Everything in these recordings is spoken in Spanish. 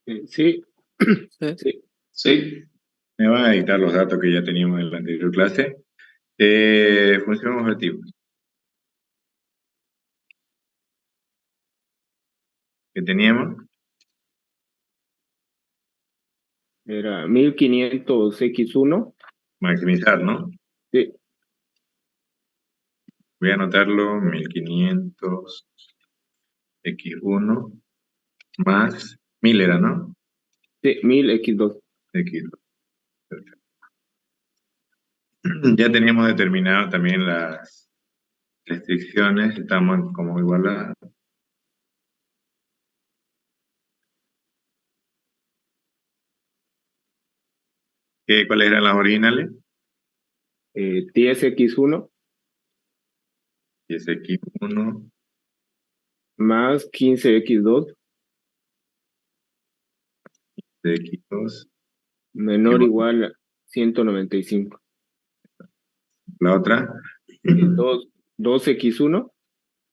Sí, Sí. sí. Sí. Me van a dictar los datos que ya teníamos en la anterior clase. Función objetivo. ¿Qué teníamos? Era 1500x1. Maximizar, ¿no? Sí, Voy a anotarlo, 1500x1 más 1000 era, ¿no? sí, 1000x2. X2. Perfecto. Ya teníamos determinado también las restricciones, estamos como igualadas. ¿Cuáles eran las originales? 10x1 10x1 más 15x2 de x2. menor o igual a 195. La otra, 2x1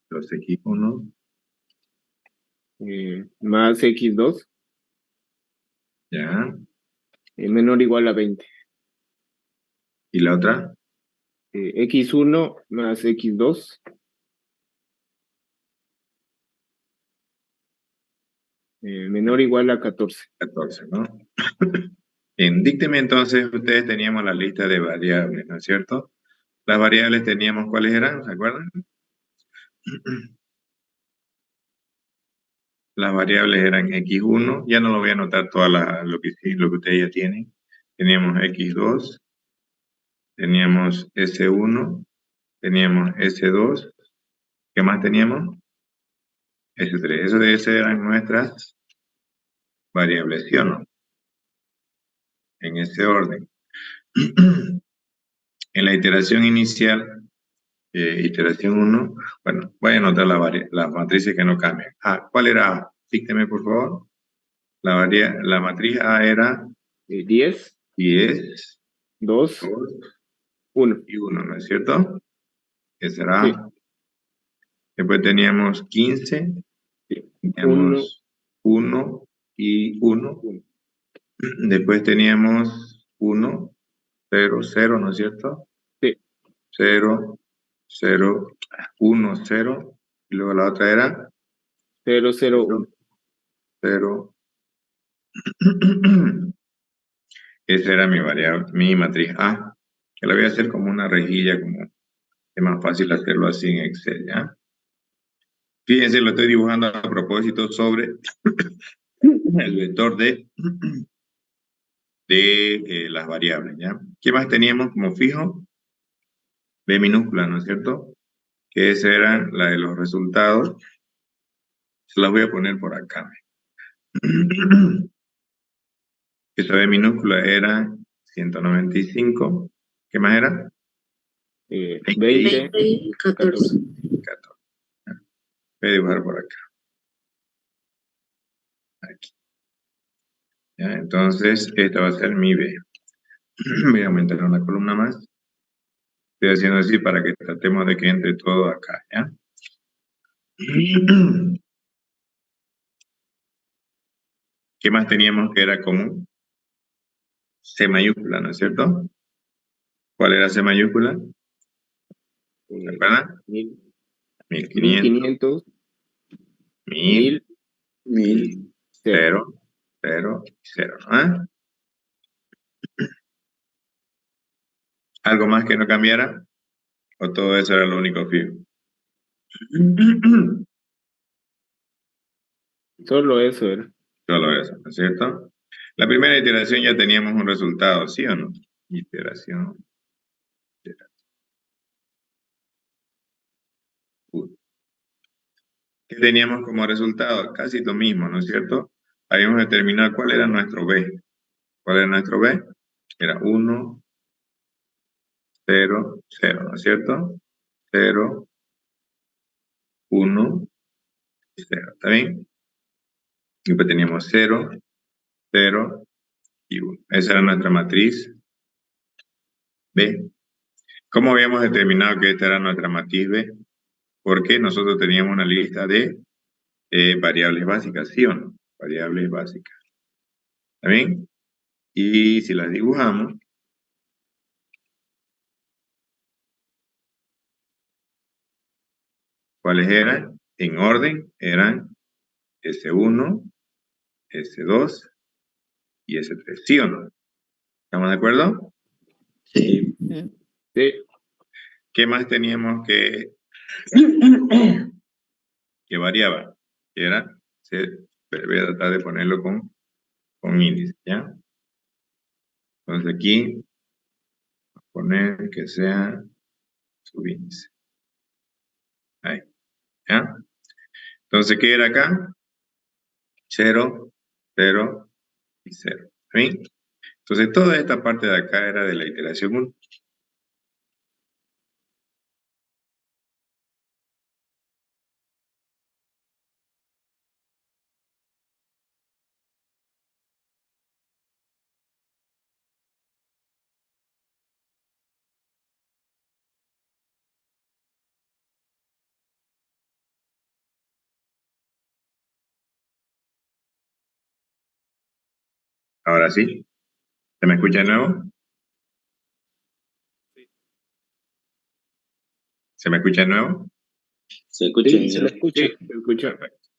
2x1, más x2 ya. menor o igual a 20. Y la otra, X1 más x2 menor o igual a 14. 14, ¿no? Dícteme entonces, ustedes teníamos la lista de variables, ¿no es cierto? Las variables teníamos, ¿cuáles eran? ¿Se acuerdan? Las variables eran x1, ya no lo voy a anotar lo que ustedes ya tienen. Teníamos x2, teníamos s1, teníamos s2, ¿qué más teníamos? S3. Esas eran nuestras variables, ¿sí o no? En ese orden. En la iteración inicial, iteración 1, bueno, voy a anotar las matrices que no cambian. ¿Cuál era A? Dícteme, por favor. La matriz A era 10, 10, 2, 2 1. y 1, ¿no es cierto? Esa era Sí, A. Después teníamos 15, sí. 1, teníamos 1 y 1. 1. Después teníamos 1, 0, 0, ¿no es cierto? Sí, 0, 0, 1, 0. Y luego la otra era 0, 0, 1. 0. Esa era mi variable, mi matriz A, que la voy a hacer como una rejilla, como es más fácil hacerlo así en Excel, ¿ya? Fíjense, lo estoy dibujando a propósito sobre el vector de las variables, ¿ya? ¿Qué más teníamos como fijo? B minúscula, ¿no es cierto? Que esa era la de los resultados. Se las voy a poner por acá. Esa B minúscula era 195. ¿Qué más era? 20, 20 y 14. 14. Voy a dibujar por acá. Aquí. ¿Ya? Entonces, esta va a ser mi B. Voy a aumentar una columna más. Estoy haciendo así para que tratemos de que entre todo acá, ¿ya? ¿Qué más teníamos que era común? C mayúscula, ¿no es cierto? ¿Cuál era C mayúscula? ¿Se acuerdan? 1500, 1500, 1000, 1000 1000, y 0. 0, 0, 0, ¿no? ¿Algo más que no cambiara? ¿O todo eso era lo único fijo? Solo eso era. Solo eso, ¿no es cierto? La primera iteración ya teníamos un resultado, ¿sí o no? Iteración. ¿Qué teníamos como resultado? Casi lo mismo, ¿no es cierto? Habíamos determinado cuál era nuestro B. ¿Cuál era nuestro B? Era 1, 0, 0, ¿no es cierto? 0, 1, 0, ¿está bien? Y pues teníamos 0, 0 y 1. Esa era nuestra matriz B. ¿Cómo habíamos determinado que esta era nuestra matriz B? Porque nosotros teníamos una lista de variables básicas, ¿sí o no? Variables básicas. ¿Está bien? Y si las dibujamos, ¿cuáles eran? En orden eran S1, S2 y S3, ¿sí o no? ¿Estamos de acuerdo? Sí. Sí. ¿Qué más teníamos que variaba? Que era, voy a tratar de ponerlo con índice, ¿ya? Entonces aquí, poner que sea subíndice. Ahí, ¿ya? Entonces, ¿qué era acá? 0, 0 y 0. ¿Sí? Entonces, toda esta parte de acá era de la iteración 1. Ahora sí, ¿se me escucha de nuevo? ¿Se me escucha de nuevo? Se escucha Sí, bien. se le escucha. Sí. Se escucha. Perfecto.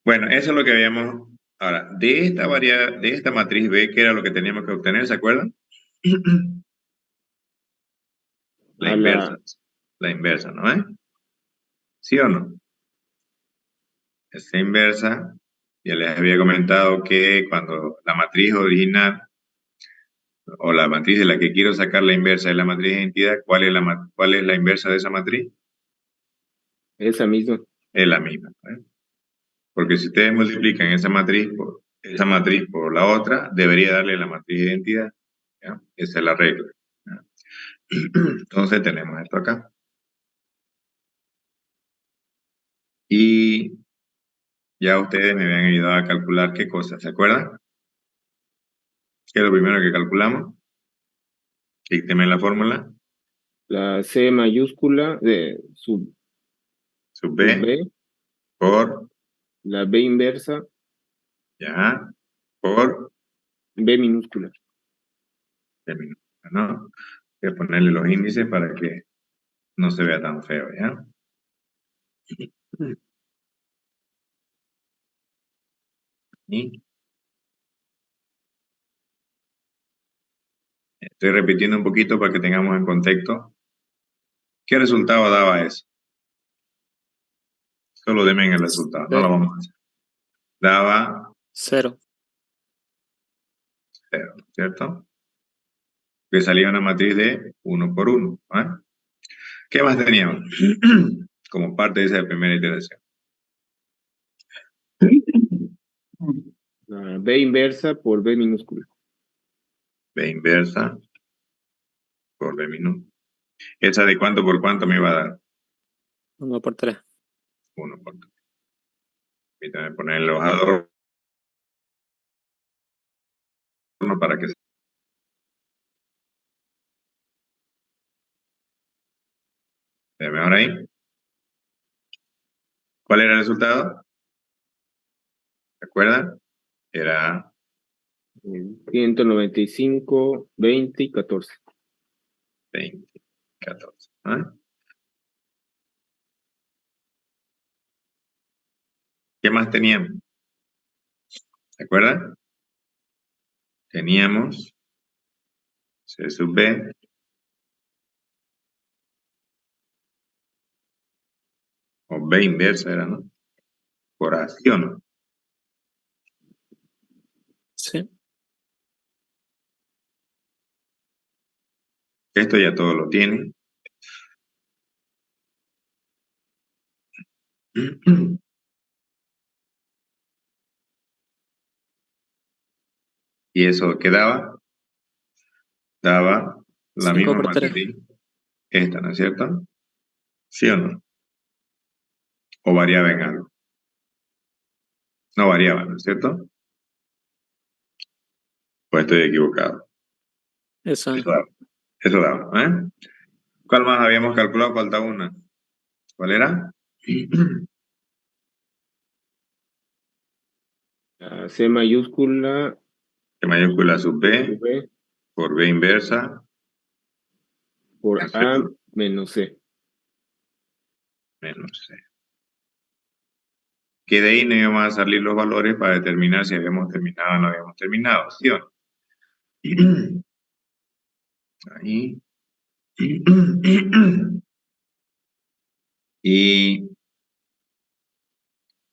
Bueno, eso es lo que habíamos. Ahora, de esta matriz B, ¿qué era lo que teníamos que obtener? ¿Se acuerdan? La A inversa. la, La inversa, ¿no es? ¿Sí o no? Esta inversa, ya les había comentado que cuando la matriz original o la matriz de la que quiero sacar la inversa es la matriz de identidad, ¿cuál es la inversa de esa matriz? esa misma. Es la misma, ¿no? Porque si ustedes multiplican esa matriz por la otra, debería darle la matriz de identidad. ¿Ya? Esa es la regla. ¿Ya? Entonces tenemos esto acá. Y ya ustedes me habían ayudado a calcular qué cosa, ¿se acuerdan? ¿Qué es lo primero que calculamos? Dícteme la fórmula. La C mayúscula de Sub sub B B, por, la B inversa, ya, por, B minúscula. ¿no? Voy a ponerle los índices para que no se vea tan feo, ¿ya? Y estoy repitiendo un poquito para que tengamos en contexto. ¿Qué resultado daba eso? Solo denme en el resultado, no lo vamos a hacer. Daba 0. 0, ¿cierto? Que salía una matriz de 1 por 1. ¿Ah? ¿Qué más teníamos? Como parte de esa primera iteración. La B inversa por B minúscula. B inversa por B minúscula. ¿Esa de cuánto por cuánto me iba a dar? 1 por 3. 1 por 3. Permítame poner los adornos para que se... ¿Se mejor ahí? ¿Cuál era el resultado? ¿Se acuerdan? Era 195, 20 y 14. 20, 14. ¿Ah? ¿Qué más teníamos? ¿Se acuerdan? Teníamos C sub B o B inversa era, ¿no? Por A, ¿sí o no? Sí. Esto ya todo lo tienen. ¿Y eso qué daba? Daba la 5 misma por 3. matriz, esta, ¿no es cierto? ¿Sí o no? ¿O variaba en algo? No variaba, ¿no es cierto? Pues estoy equivocado. Eso. Eso daba, ¿eh? ¿Cuál más habíamos calculado? Falta una. ¿Cuál era? La C mayúscula C mayúscula sub B B por B inversa por A menos C. menos C. Que de ahí no iban a salir los valores para determinar si habíamos terminado o no habíamos terminado, ¿sí o no? Ahí. Y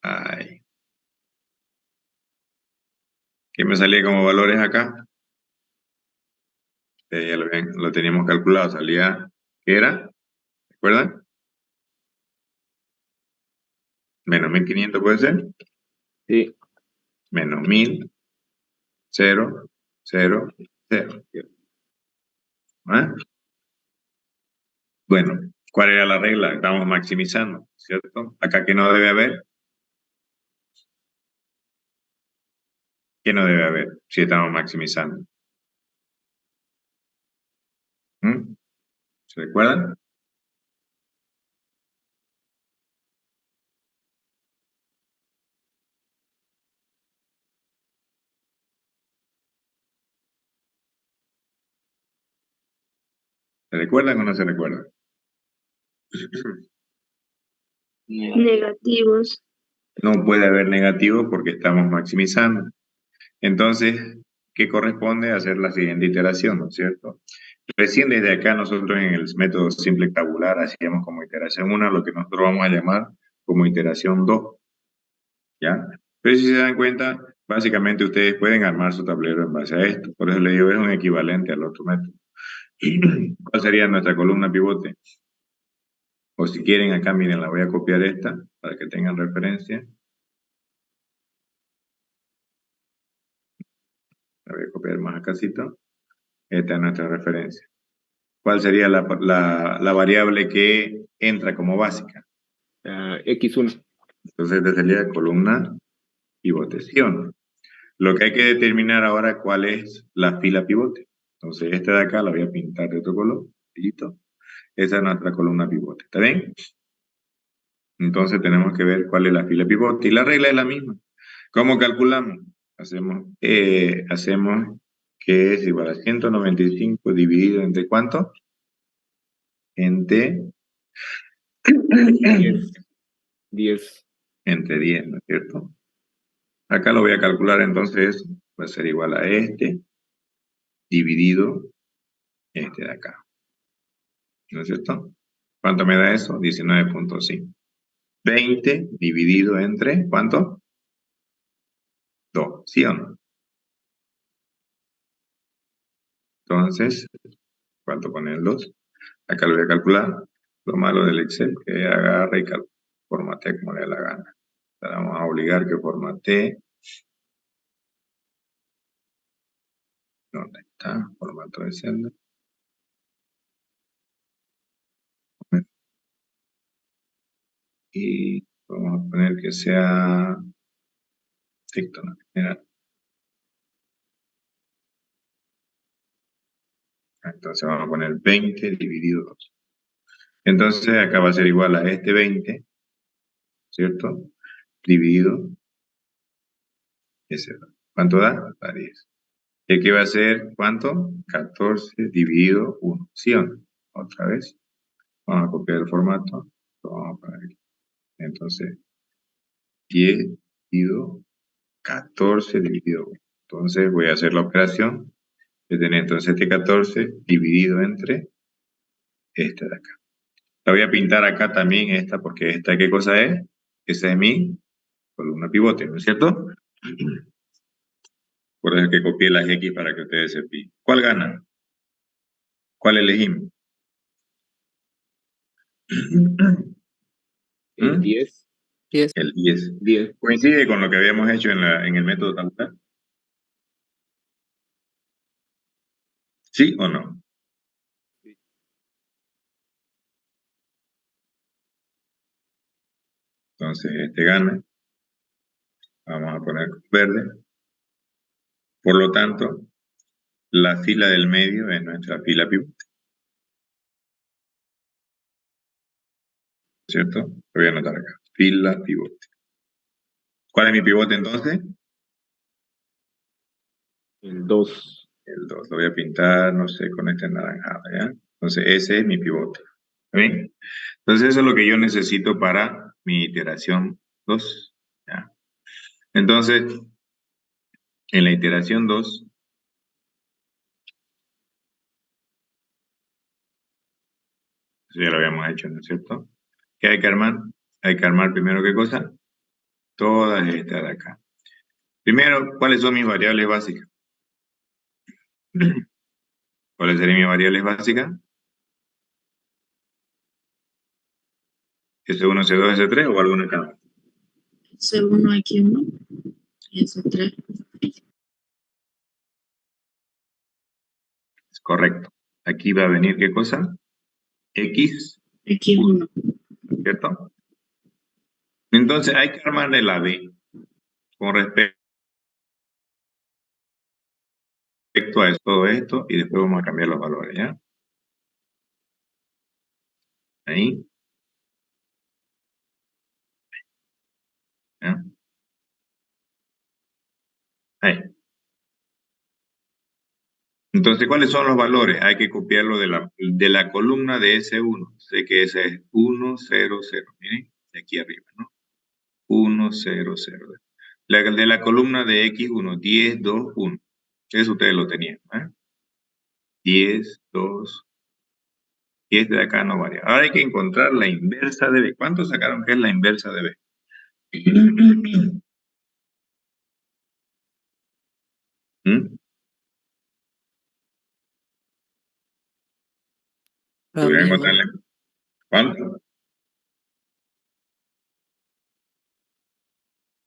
ahí. ¿Qué me salía como valores acá? Ya lo teníamos calculado, salía, ¿qué era? ¿Recuerdan? Menos 1500 puede ser. Sí. Menos 1000, 0, 0, 0. ¿Ah? Bueno, ¿cuál era la regla? Estamos maximizando, ¿cierto? Acá que no debe haber. ¿Qué no debe haber si estamos maximizando? ¿Mm? ¿Se recuerdan? ¿Se recuerdan o no se recuerdan? Negativos. No puede haber negativo porque estamos maximizando. Entonces, ¿qué corresponde? Hacer la siguiente iteración, ¿no es cierto? Recién desde acá nosotros en el método simple tabular hacíamos como iteración 1 lo que nosotros vamos a llamar como iteración 2, ¿ya? Pero si se dan cuenta, básicamente ustedes pueden armar su tablero en base a esto. Por eso le digo, es un equivalente al otro método. ¿Cuál sería nuestra columna pivote? O si quieren, acá miren, la voy a copiar esta para que tengan referencia. La voy a copiar más acácito. Esta es nuestra referencia. ¿Cuál sería la variable que entra como básica? X1. Entonces, esta sería columna pivote, ¿sí o no? Lo que hay que determinar ahora cuál es la fila pivote. Entonces, esta de acá la voy a pintar de otro color. Listo. Esa es nuestra columna pivote. ¿Está bien? Entonces, tenemos que ver cuál es la fila pivote. Y la regla es la misma. ¿Cómo calculamos? Hacemos que es igual a 195 dividido entre ¿cuánto? Entre 10. 10. entre 10, ¿no es cierto? Acá lo voy a calcular, entonces va a ser igual a este dividido este de acá. ¿No es cierto? ¿Cuánto me da eso? 19.5. 20 dividido entre, ¿cuánto? 2, ¿sí o no? Entonces, ¿cuánto pone el 2? Acá lo voy a calcular. Lo malo del Excel, que agarra y formatea como le da la gana. Ahora vamos a obligar que formatee. ¿Dónde está? Formato de celda. Y vamos a poner que sea ficto, ¿no? Mira. Entonces vamos a poner 20 dividido 2. Entonces acá va a ser igual a este 20, ¿cierto? Dividido ese 2. ¿Cuánto da? Da 10. Y aquí va a ser, ¿cuánto? 14 dividido 1. ¿Sí o no? Otra vez. Vamos a copiar el formato. Lo vamos a poner aquí. Entonces, 10 dividido 14 dividido 1. Entonces voy a hacer la operación de tener entonces este 14 dividido entre este de acá. La voy a pintar acá también esta, porque esta, ¿qué cosa es? Esa es mi columna pivote, ¿no es cierto? Por eso es que copié las X para que ustedes se fijen. ¿Cuál gana? ¿Cuál elegimos? El 10. 10. El 10. 10. ¿Coincide con lo que habíamos hecho en el método tabular? ¿Sí o no? Entonces, este gana. Vamos a poner verde. Por lo tanto, la fila del medio es nuestra fila pivote. ¿Cierto? Lo voy a anotar acá. Fila pivote. ¿Cuál es mi pivote entonces? El 2. El 2. Lo voy a pintar, no sé, con este anaranjado, ¿ya? Entonces, ese es mi pivote. ¿Está bien? Entonces, eso es lo que yo necesito para mi iteración 2. ¿Ya? Entonces, en la iteración 2, eso ya lo habíamos hecho, ¿no es cierto? ¿Qué hay que armar? Hay que armar primero, ¿qué cosa? Todas estas de acá. Primero, ¿cuáles son mis variables básicas? ¿Cuáles serían mis variables básicas? S1, S2, S3 o alguna cada uno. S1, X1 y S3. Es correcto. Aquí va a venir, ¿qué cosa? X. X1. ¿Cierto? Entonces hay que armarle la B con respecto a todo esto y después vamos a cambiar los valores, ¿ya? Ahí. ¿Ya? Ahí. Entonces, ¿cuáles son los valores? Hay que copiarlo de la columna de S1. Sé que ese es 1, 0, 0. Miren, de aquí arriba, ¿no? 1, 0, 0. De la columna de X1, 10, 2, 1. Eso ustedes lo tenían, ¿eh? 10, 2, y este de acá no varía. Ahora hay que encontrar la inversa de B. ¿Cuántos sacaron que es la inversa de B? ¿Mm? La ¿Pudieron misma. encontrarla? ¿Cuánto?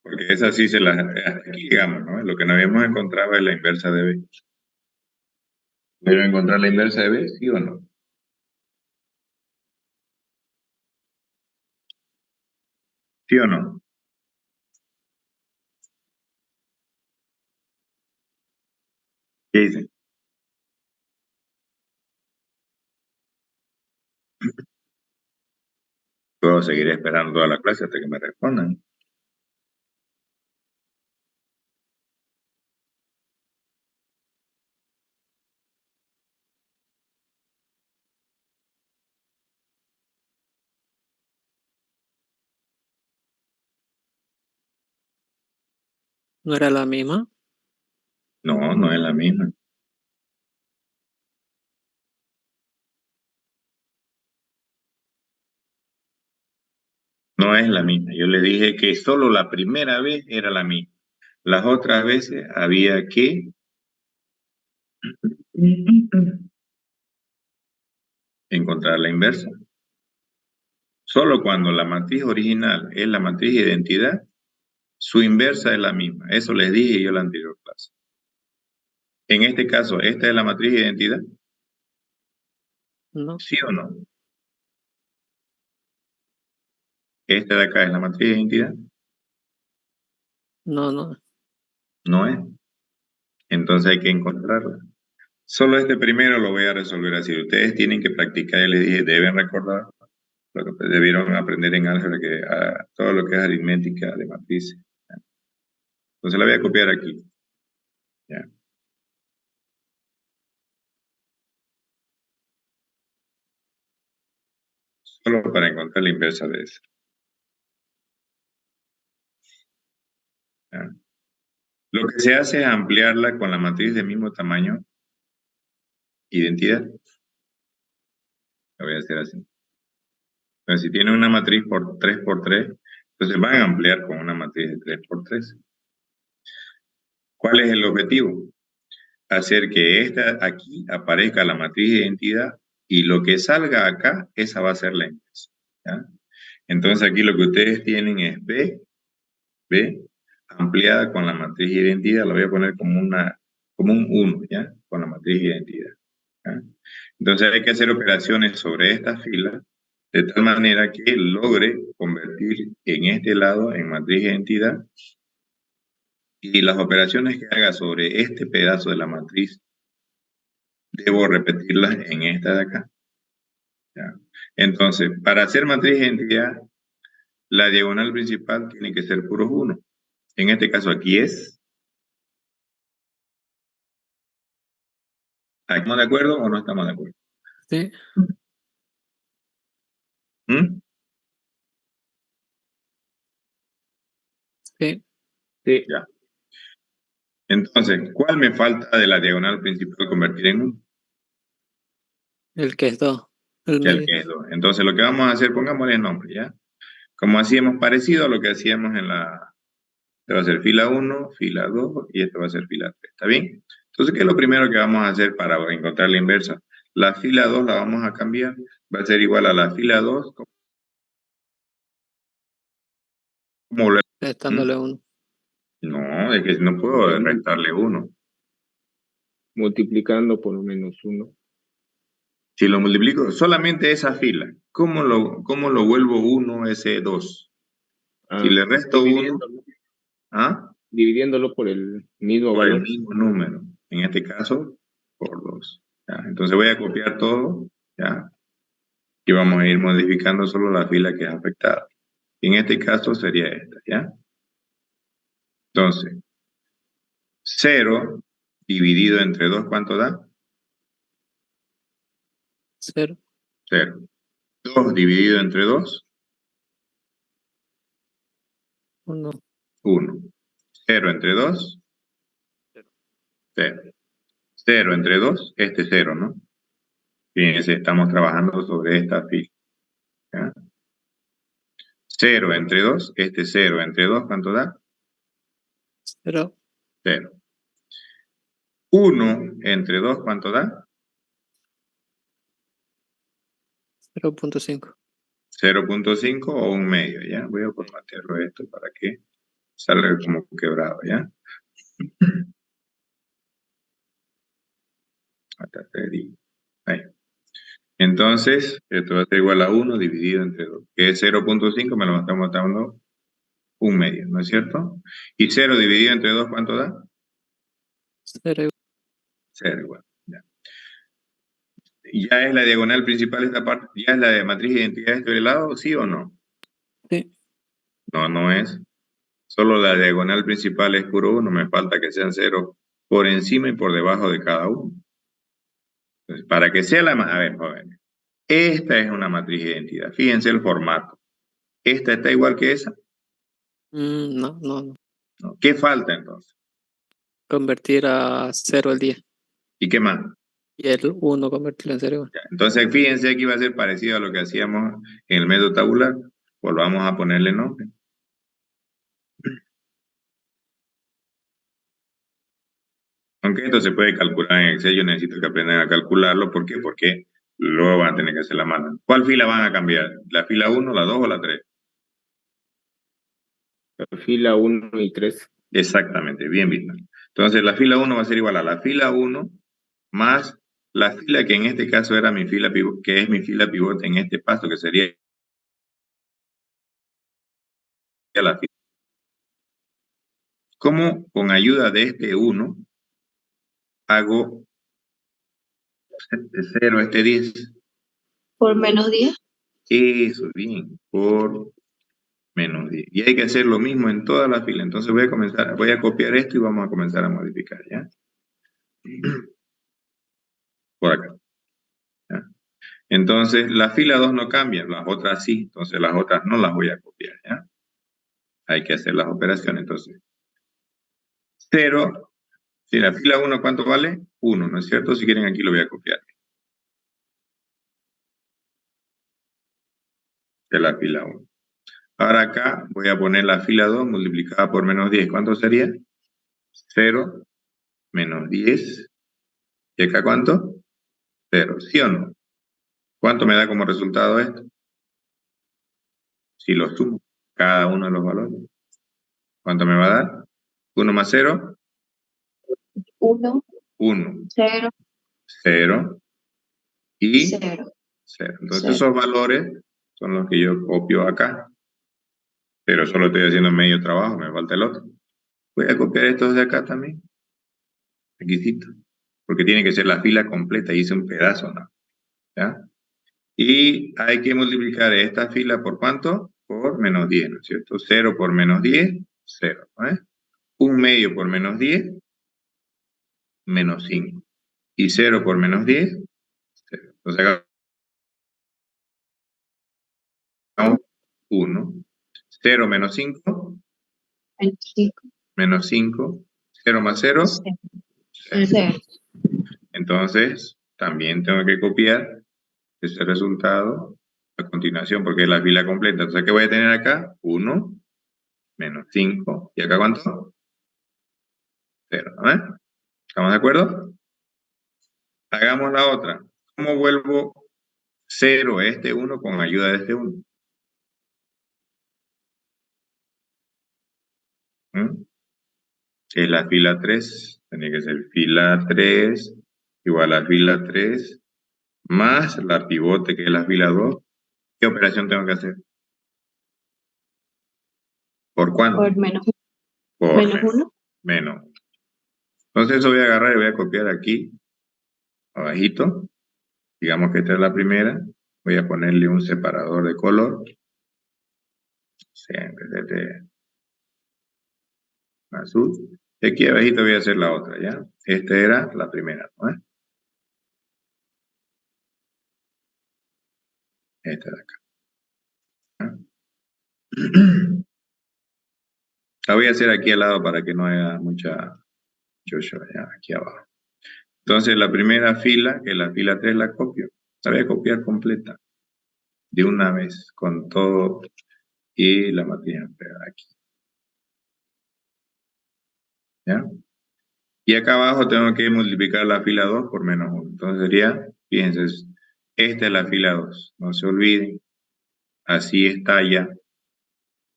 Porque esa sí se la... Hasta aquí llegamos, ¿no? Lo que no habíamos encontrado es la inversa de B. ¿Pudieron encontrar la inversa de B? ¿Sí o no? ¿Sí o no? ¿Qué dicen? Puedo seguir esperando toda la clase hasta que me respondan. ¿No era la misma? No, no es la misma. No es la misma. Yo le dije que solo la primera vez era la misma. Las otras veces había que encontrar la inversa. Solo cuando la matriz original es la matriz de identidad, su inversa es la misma. Eso les dije yo en la anterior clase. En este caso, ¿esta es la matriz de identidad? No, ¿Sí o no? ¿Esta de acá es la matriz de identidad? no, no. No es. Entonces hay que encontrarla. Solo este primero lo voy a resolver así. Ustedes tienen que practicar, y les dije, deben recordar lo que debieron aprender en álgebra, todo lo que es aritmética de matrices. Entonces la voy a copiar aquí. ¿Ya? Solo para encontrar la inversa de eso. ¿Ya? Lo que se hace es ampliarla con la matriz del mismo tamaño, identidad. Lo voy a hacer así. Entonces, si tiene una matriz por 3 por 3, entonces van a ampliar con una matriz de 3 por 3. ¿Cuál es el objetivo? Hacer que esta aquí aparezca la matriz de identidad y lo que salga acá, esa va a ser la inversa. ¿Ya? Entonces aquí lo que ustedes tienen es B ampliada con la matriz de identidad, la voy a poner como un 1, ¿ya? Con la matriz de identidad. ¿Ya? Entonces hay que hacer operaciones sobre esta fila de tal manera que logre convertir en este lado en matriz de identidad y las operaciones que haga sobre este pedazo de la matriz debo repetirlas en esta de acá. ¿Ya? Entonces, para hacer matriz de identidad, la diagonal principal tiene que ser puros 1. En este caso aquí es ¿Estamos de acuerdo o no estamos de acuerdo? Sí. ¿Mm? Sí. Sí. Ya. Entonces, ¿cuál me falta de la diagonal principal convertir en 1? El que es 2. El El medio. que es 2. Entonces, lo que vamos a hacer, pongámosle nombre, ¿ya? Como hacíamos parecido a lo que hacíamos en la... Este va a ser fila 1, fila 2 y esto va a ser fila 3. ¿Está bien? Entonces, ¿qué es lo primero que vamos a hacer para encontrar la inversa? La fila 2 la vamos a cambiar. Va a ser igual a la fila 2. ¿Cómo lo... Restándole 1. No, es que no puedo restarle 1. Multiplicando por -1. Si lo multiplico, solamente esa fila, ¿cómo lo vuelvo 1 ese 2? Si le resto 1, dividiéndolo, ¿ah? dividiéndolo por el mismo Por el valor. mismo número. En este caso, por 2. ¿Ya? Entonces voy a copiar todo, ¿ya? Y vamos a ir modificando solo la fila que es afectada. En este caso sería esta, ¿ya? Entonces, 0 dividido entre 2, ¿cuánto da? 0. 0. 2 dividido entre 2, 1. 1. 0 entre 2, 0. 0 entre 2, este 0, ¿no? Fíjense, estamos trabajando sobre esta fila, ¿ya? 0 entre 2, este 0 entre 2, ¿cuánto da? 0. 0. 1 entre 2, ¿cuánto da? 0.5. 0.5 o un medio, ¿ya? Voy a formatearlo esto para que salga como quebrado, ¿ya? Acá te digo. Ahí. Entonces, esto va a ser igual a 1 dividido entre 2, que es 0.5, me lo estamos dando un medio, ¿no es cierto? Y 0 dividido entre 2, ¿cuánto da? 0. 0 igual, ¿ya? ¿Ya es la diagonal principal esta parte? ¿Ya es la de matriz de identidad de este lado? ¿Sí o no? Sí. No, no es. Solo la diagonal principal es puro 1. Me falta que sean 0 por encima y por debajo de cada uno. Entonces, para que sea la... A ver, jóvenes. Esta es una matriz de identidad. Fíjense el formato. ¿Esta está igual que esa? No, no, no. No. ¿Qué falta entonces? Convertir a 0 el 10. ¿Y qué más? Y el 1 convertirlo en 0. Ya. Entonces, fíjense, aquí va a ser parecido a lo que hacíamos en el método tabular. Volvamos a ponerle nombre. Aunque esto se puede calcular en Excel, yo necesito que aprendan a calcularlo. ¿Por qué? Porque luego van a tener que hacer la mano. ¿Cuál fila van a cambiar? ¿La fila 1, la 2 o la 3? La fila 1 y 3. Exactamente, bien visto. Entonces, la fila 1 va a ser igual a la fila 1 más la fila que en este caso era mi fila pivote, que es mi fila pivote en este paso, que sería la fila. ¿Cómo con ayuda de este 1 hago este 0, este 10? Por -10. Eso, bien, por -10. Y hay que hacer lo mismo en toda la fila. Entonces voy a copiar esto y vamos a comenzar a modificar, ¿ya? Por acá. ¿Ya? Entonces, la fila 2 no cambia, las otras sí. Entonces, las otras no las voy a copiar, ¿ya? Hay que hacer las operaciones. Entonces, 0. Si la fila 1, ¿cuánto vale? 1, ¿no es cierto? Si quieren, aquí lo voy a copiar. De la fila 1. Ahora acá voy a poner la fila 2 multiplicada por -10. ¿Cuánto sería? 0 menos 10. ¿Y acá cuánto? 0. ¿Sí o no? ¿Cuánto me da como resultado esto? Si lo sumo, cada uno de los valores. ¿Cuánto me va a dar? 1 más 0. 1, 1. 0, 0 y 0. 0. Entonces esos valores son los que yo copio acá. Pero solo estoy haciendo medio trabajo, me falta el otro. Voy a copiar estos de acá también. Requisito. Porque tiene que ser la fila completa, hice un pedazo, ¿no? ¿Ya? Y hay que multiplicar esta fila por ¿cuánto? Por -10, ¿no es cierto? 0 por -10, 0, ¿no es? Un medio por -10, -5. Y 0 por menos 10, 0. Entonces hagamos 1. 0 menos 5, 25. menos 5. 0 más 0, 0. entonces también tengo que copiar ese resultado a continuación, porque es la fila completa. Entonces, ¿qué voy a tener acá? 1, menos 5. ¿Y acá cuánto? 0. ¿No? ¿Estamos de acuerdo? Hagamos la otra. ¿Cómo vuelvo 0 a este 1 con ayuda de este 1? Es la fila 3. Tiene que ser fila 3 igual a fila 3 más la pivote, que es la fila 2. ¿Qué operación tengo que hacer? ¿Por cuánto? Por menos Por 1. menos. Entonces eso voy a agarrar y voy a copiar aquí, abajito. Digamos que esta es la primera. Voy a ponerle un separador de color. En vez de azul. Y aquí abajito voy a hacer la otra, ¿ya? Esta era la primera, ¿no? Esta de acá. ¿Ah? La voy a hacer aquí al lado para que no haya mucha chocho, ya, aquí abajo. Entonces la primera fila, que es la fila 3, la copio. La voy a copiar completa. De una vez, con todo. Y la matriz pegada aquí. ¿Ya? Y acá abajo tengo que multiplicar la fila 2 por menos 1. Entonces sería, fíjense, esta es la fila 2. No se olviden. Así está ya.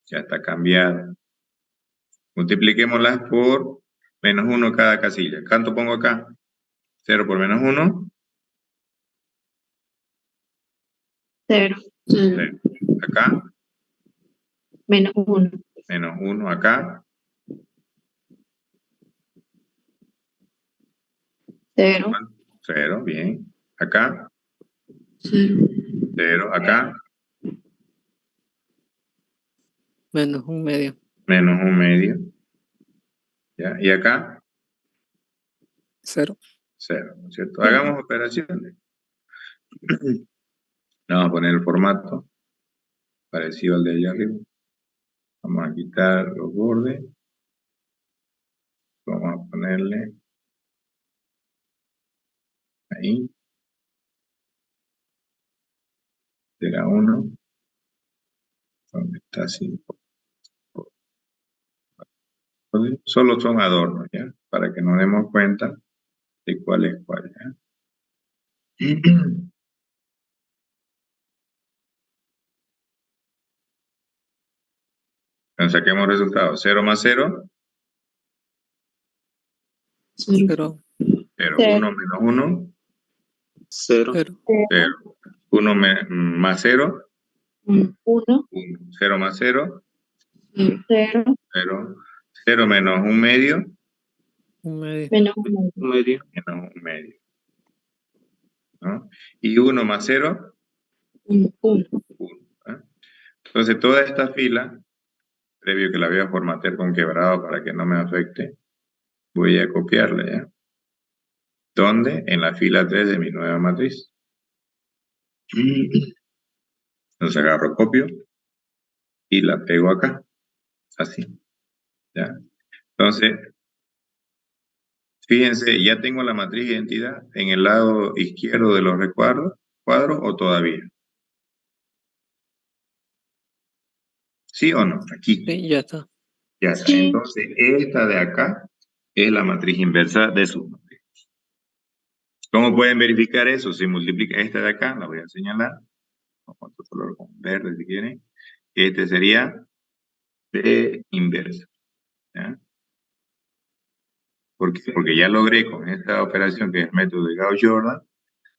Ya está cambiada. Multipliquémoslas por menos 1 cada casilla. ¿Cuánto pongo acá? 0 por menos 1. 0. 0. Acá. Menos 1. Menos 1 acá. 0. 0, bien. Acá. 0. 0, acá. Menos un medio. Menos un medio. ¿Ya? Y acá. 0. 0, ¿no es cierto? Hagamos operaciones. Vamos a poner el formato parecido al de allá arriba. Vamos a quitar los bordes. Vamos a ponerle ahí. Será 1. ¿Dónde está 5? Solo son adornos, ¿ya? Para que nos demos cuenta de cuál es cuál, ¿ya? Entonces saquemos resultados. 0 más 0. 0. 0. 1 menos 1. 0. 0. 0. 1 más 0. 1. 1. 0 más 0. 0. 0. 0 menos un medio. Un medio. Menos 1. Medio. Menos un medio. ¿No? Y 1 más 0. 1. 1. Entonces toda esta fila, previo que la voy a formatear con quebrado para que no me afecte, voy a copiarla, ¿ya? ¿Dónde? En la fila 3 de mi nueva matriz. Entonces agarro, copio y la pego acá. Así. ¿Ya? Entonces, fíjense, ya tengo la matriz de identidad en el lado izquierdo de los recuadros, cuadros o todavía. ¿Sí o no? Aquí. Sí, ya está. Ya está. Sí. Entonces, esta de acá es la matriz inversa de su matriz. ¿Cómo pueden verificar eso? Si multiplica esta de acá, la voy a señalar. Con otro color con verde si quieren. Este sería de inversa. ¿Ya? ¿Por qué? Porque ya logré con esta operación, que es el método de Gauss-Jordan,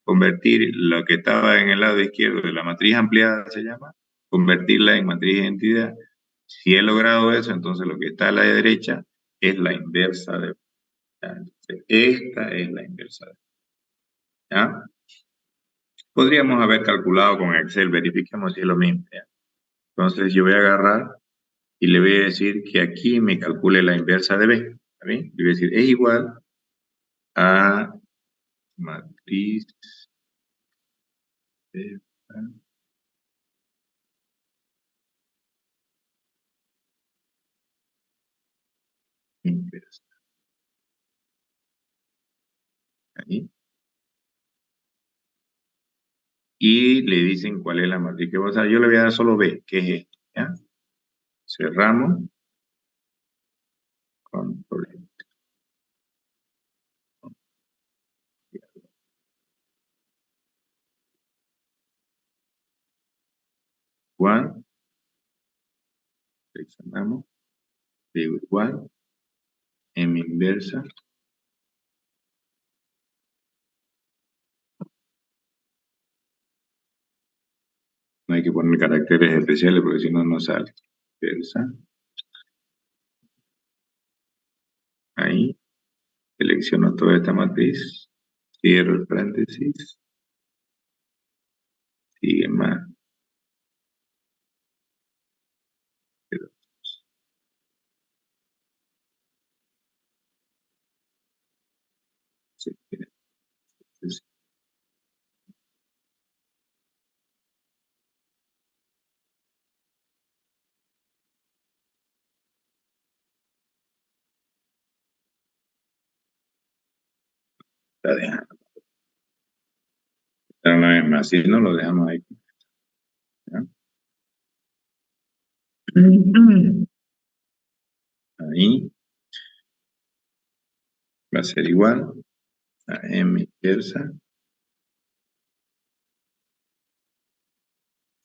convertir lo que estaba en el lado izquierdo de la matriz ampliada, se llama, convertirla en matriz de identidad. Si he logrado eso, entonces lo que está a la derecha es la inversa de... ¿ya? Entonces, esta es la inversa de... ¿ya? Podríamos haber calculado con Excel, verifiquemos si es lo mismo. ¿ya? Entonces yo voy a agarrar y le voy a decir que aquí me calcule la inversa de B. ¿Está bien? Le voy a decir, es igual a matriz inversa. Ahí. Y le dicen cuál es la matriz que va a usar. Yo le voy a dar solo B, que es esto, ¿ya? Cerramos. Control. Igual. Seleccionamos. Digo igual. M inversa. No hay que poner caracteres especiales porque si no, no sale. Inversa. Ahí. Selecciono toda esta matriz. Cierro el paréntesis. Sigue más. Sí, mira. Entonces, está dejando. Pero una vez más, si no lo dejamos ahí. ¿Ya? Ahí. Va a ser igual a M inversa.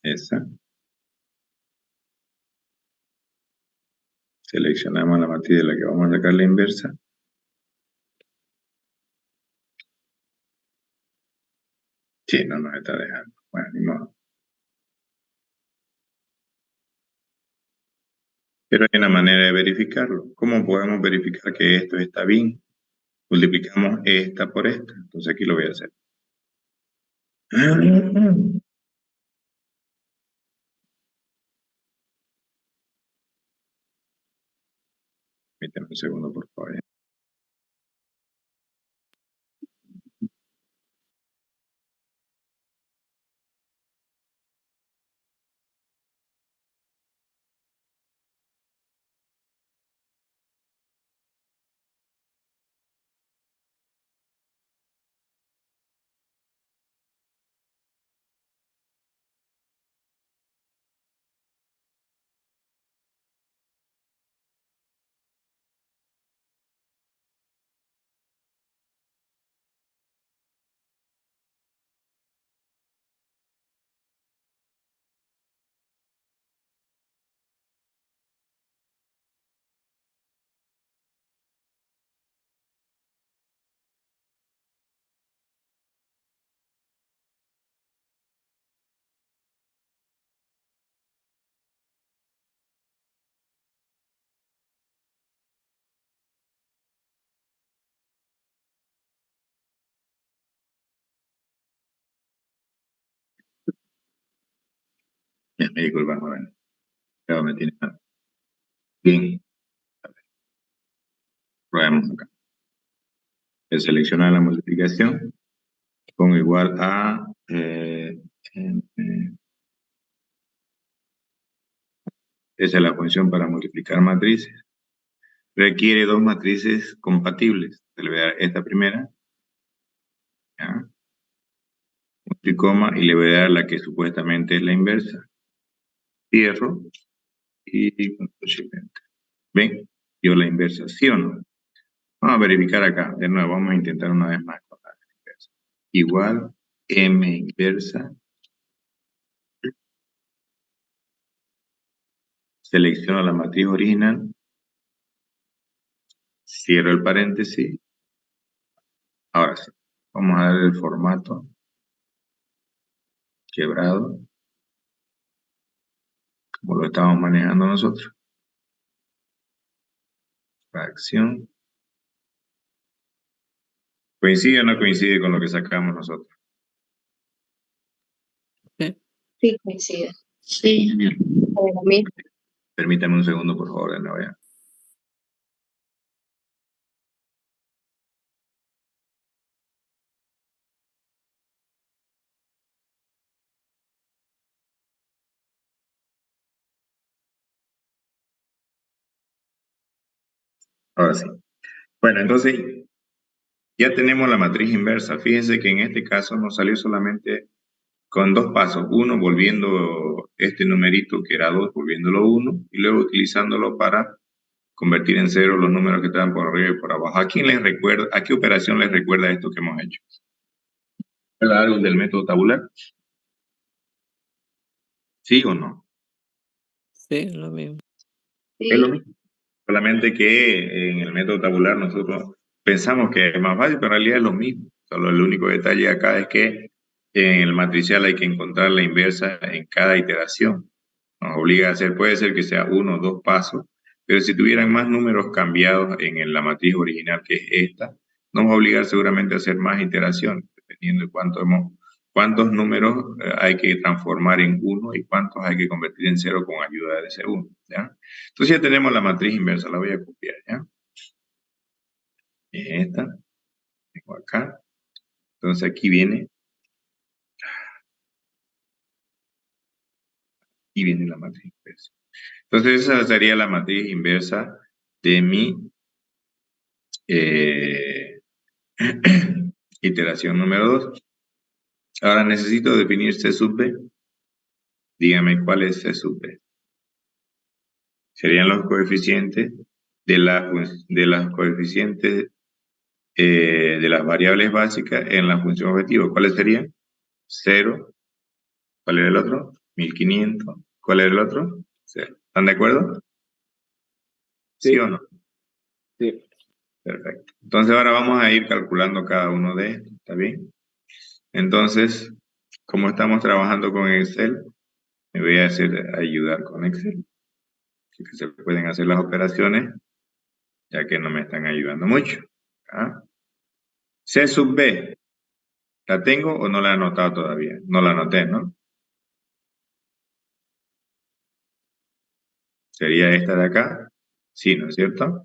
Esa. Seleccionamos la matriz de la que vamos a sacar la inversa. Sí, no nos está dejando. Bueno, ni modo. Pero hay una manera de verificarlo. ¿Cómo podemos verificar que esto está bien? Multiplicamos esta por esta. Entonces aquí lo voy a hacer. Permítame un segundo, por favor. Me disculpa, joven. Claro, me tiene mal. Bien. Probemos acá. Seleccionar la multiplicación. Pongo igual a... esa es la función para multiplicar matrices. Requiere dos matrices compatibles. Le voy a dar esta primera. ¿Ya? Punto y coma. Y le voy a dar la que supuestamente es la inversa. Cierro. Y posiblemente. ¿Ven? Dio la inversa, ¿sí o no? Vamos a verificar acá. De nuevo, vamos a intentar una vez más con la inversa. Igual M inversa. Selecciono la matriz original. Cierro el paréntesis. Ahora sí. Vamos a dar el formato. Quebrado. Como lo estamos manejando nosotros. Fracción. ¿Coincide o no coincide con lo que sacamos nosotros? Sí, coincide. Sí, señor. Permítame un segundo, por favor, de nuevo. ¿Ya? Ahora sí. Bueno, entonces ya tenemos la matriz inversa. Fíjense que en este caso nos salió solamente con dos pasos. Uno, volviendo este numerito que era 2, volviéndolo 1, y luego utilizándolo para convertir en 0 los números que estaban por arriba y por abajo. ¿A quién les recuerda, a qué operación les recuerda esto que hemos hecho? ¿Recuerda algo del método tabular? ¿Sí o no? Sí, lo mismo. Es lo mismo. Solamente que en el método tabular nosotros pensamos que es más fácil, pero en realidad es lo mismo. Solo el único detalle acá es que en el matricial hay que encontrar la inversa en cada iteración. Nos obliga a hacer, puede ser que sea 1 o 2 pasos, pero si tuvieran más números cambiados en la matriz original, que es esta, nos va a obligar seguramente a hacer más iteraciones, dependiendo de cuántos números hay que transformar en 1 y cuántos hay que convertir en 0 con ayuda de ese 1, ¿ya? Entonces ya tenemos la matriz inversa, la voy a copiar, ¿ya? Es esta, tengo acá. Entonces aquí viene la matriz inversa. Entonces esa sería la matriz inversa de mi iteración número 2. Ahora necesito definir C sub B. Dígame cuál es C sub B. Serían los coeficientes de las coeficientes de las variables básicas en la función objetivo. ¿Cuáles serían? 0. ¿Cuál era el otro? 1500. ¿Cuál era el otro? 0. ¿Están de acuerdo? ¿Sí o no? Sí. Perfecto. Entonces ahora vamos a ir calculando cada uno de estos. ¿Está bien? Entonces, como estamos trabajando con Excel, me voy a ayudar con Excel. Así que se pueden hacer las operaciones, ya que no me están ayudando mucho. ¿Ah? C sub B, ¿la tengo o no la he anotado todavía? No la anoté, ¿no? Sería esta de acá. Sí, ¿no es cierto?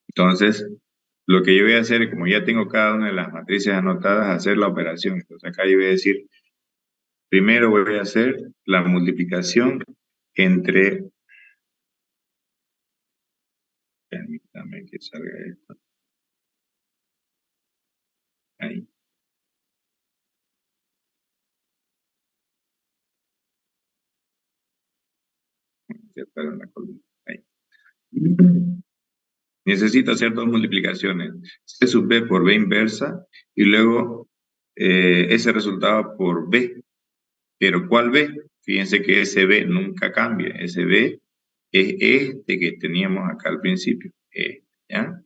Entonces, lo que yo voy a hacer, como ya tengo cada una de las matrices anotadas, hacer la operación. Entonces acá yo voy a decir, primero voy a hacer la multiplicación entre... Permítame que salga esto. Ahí. Perdón, la columna. Ahí. Necesito hacer dos multiplicaciones. C sub B por B inversa y luego ese resultado por B. ¿Pero cuál B? Fíjense que ese B nunca cambia. Ese B es este que teníamos acá al principio. ¿Ya?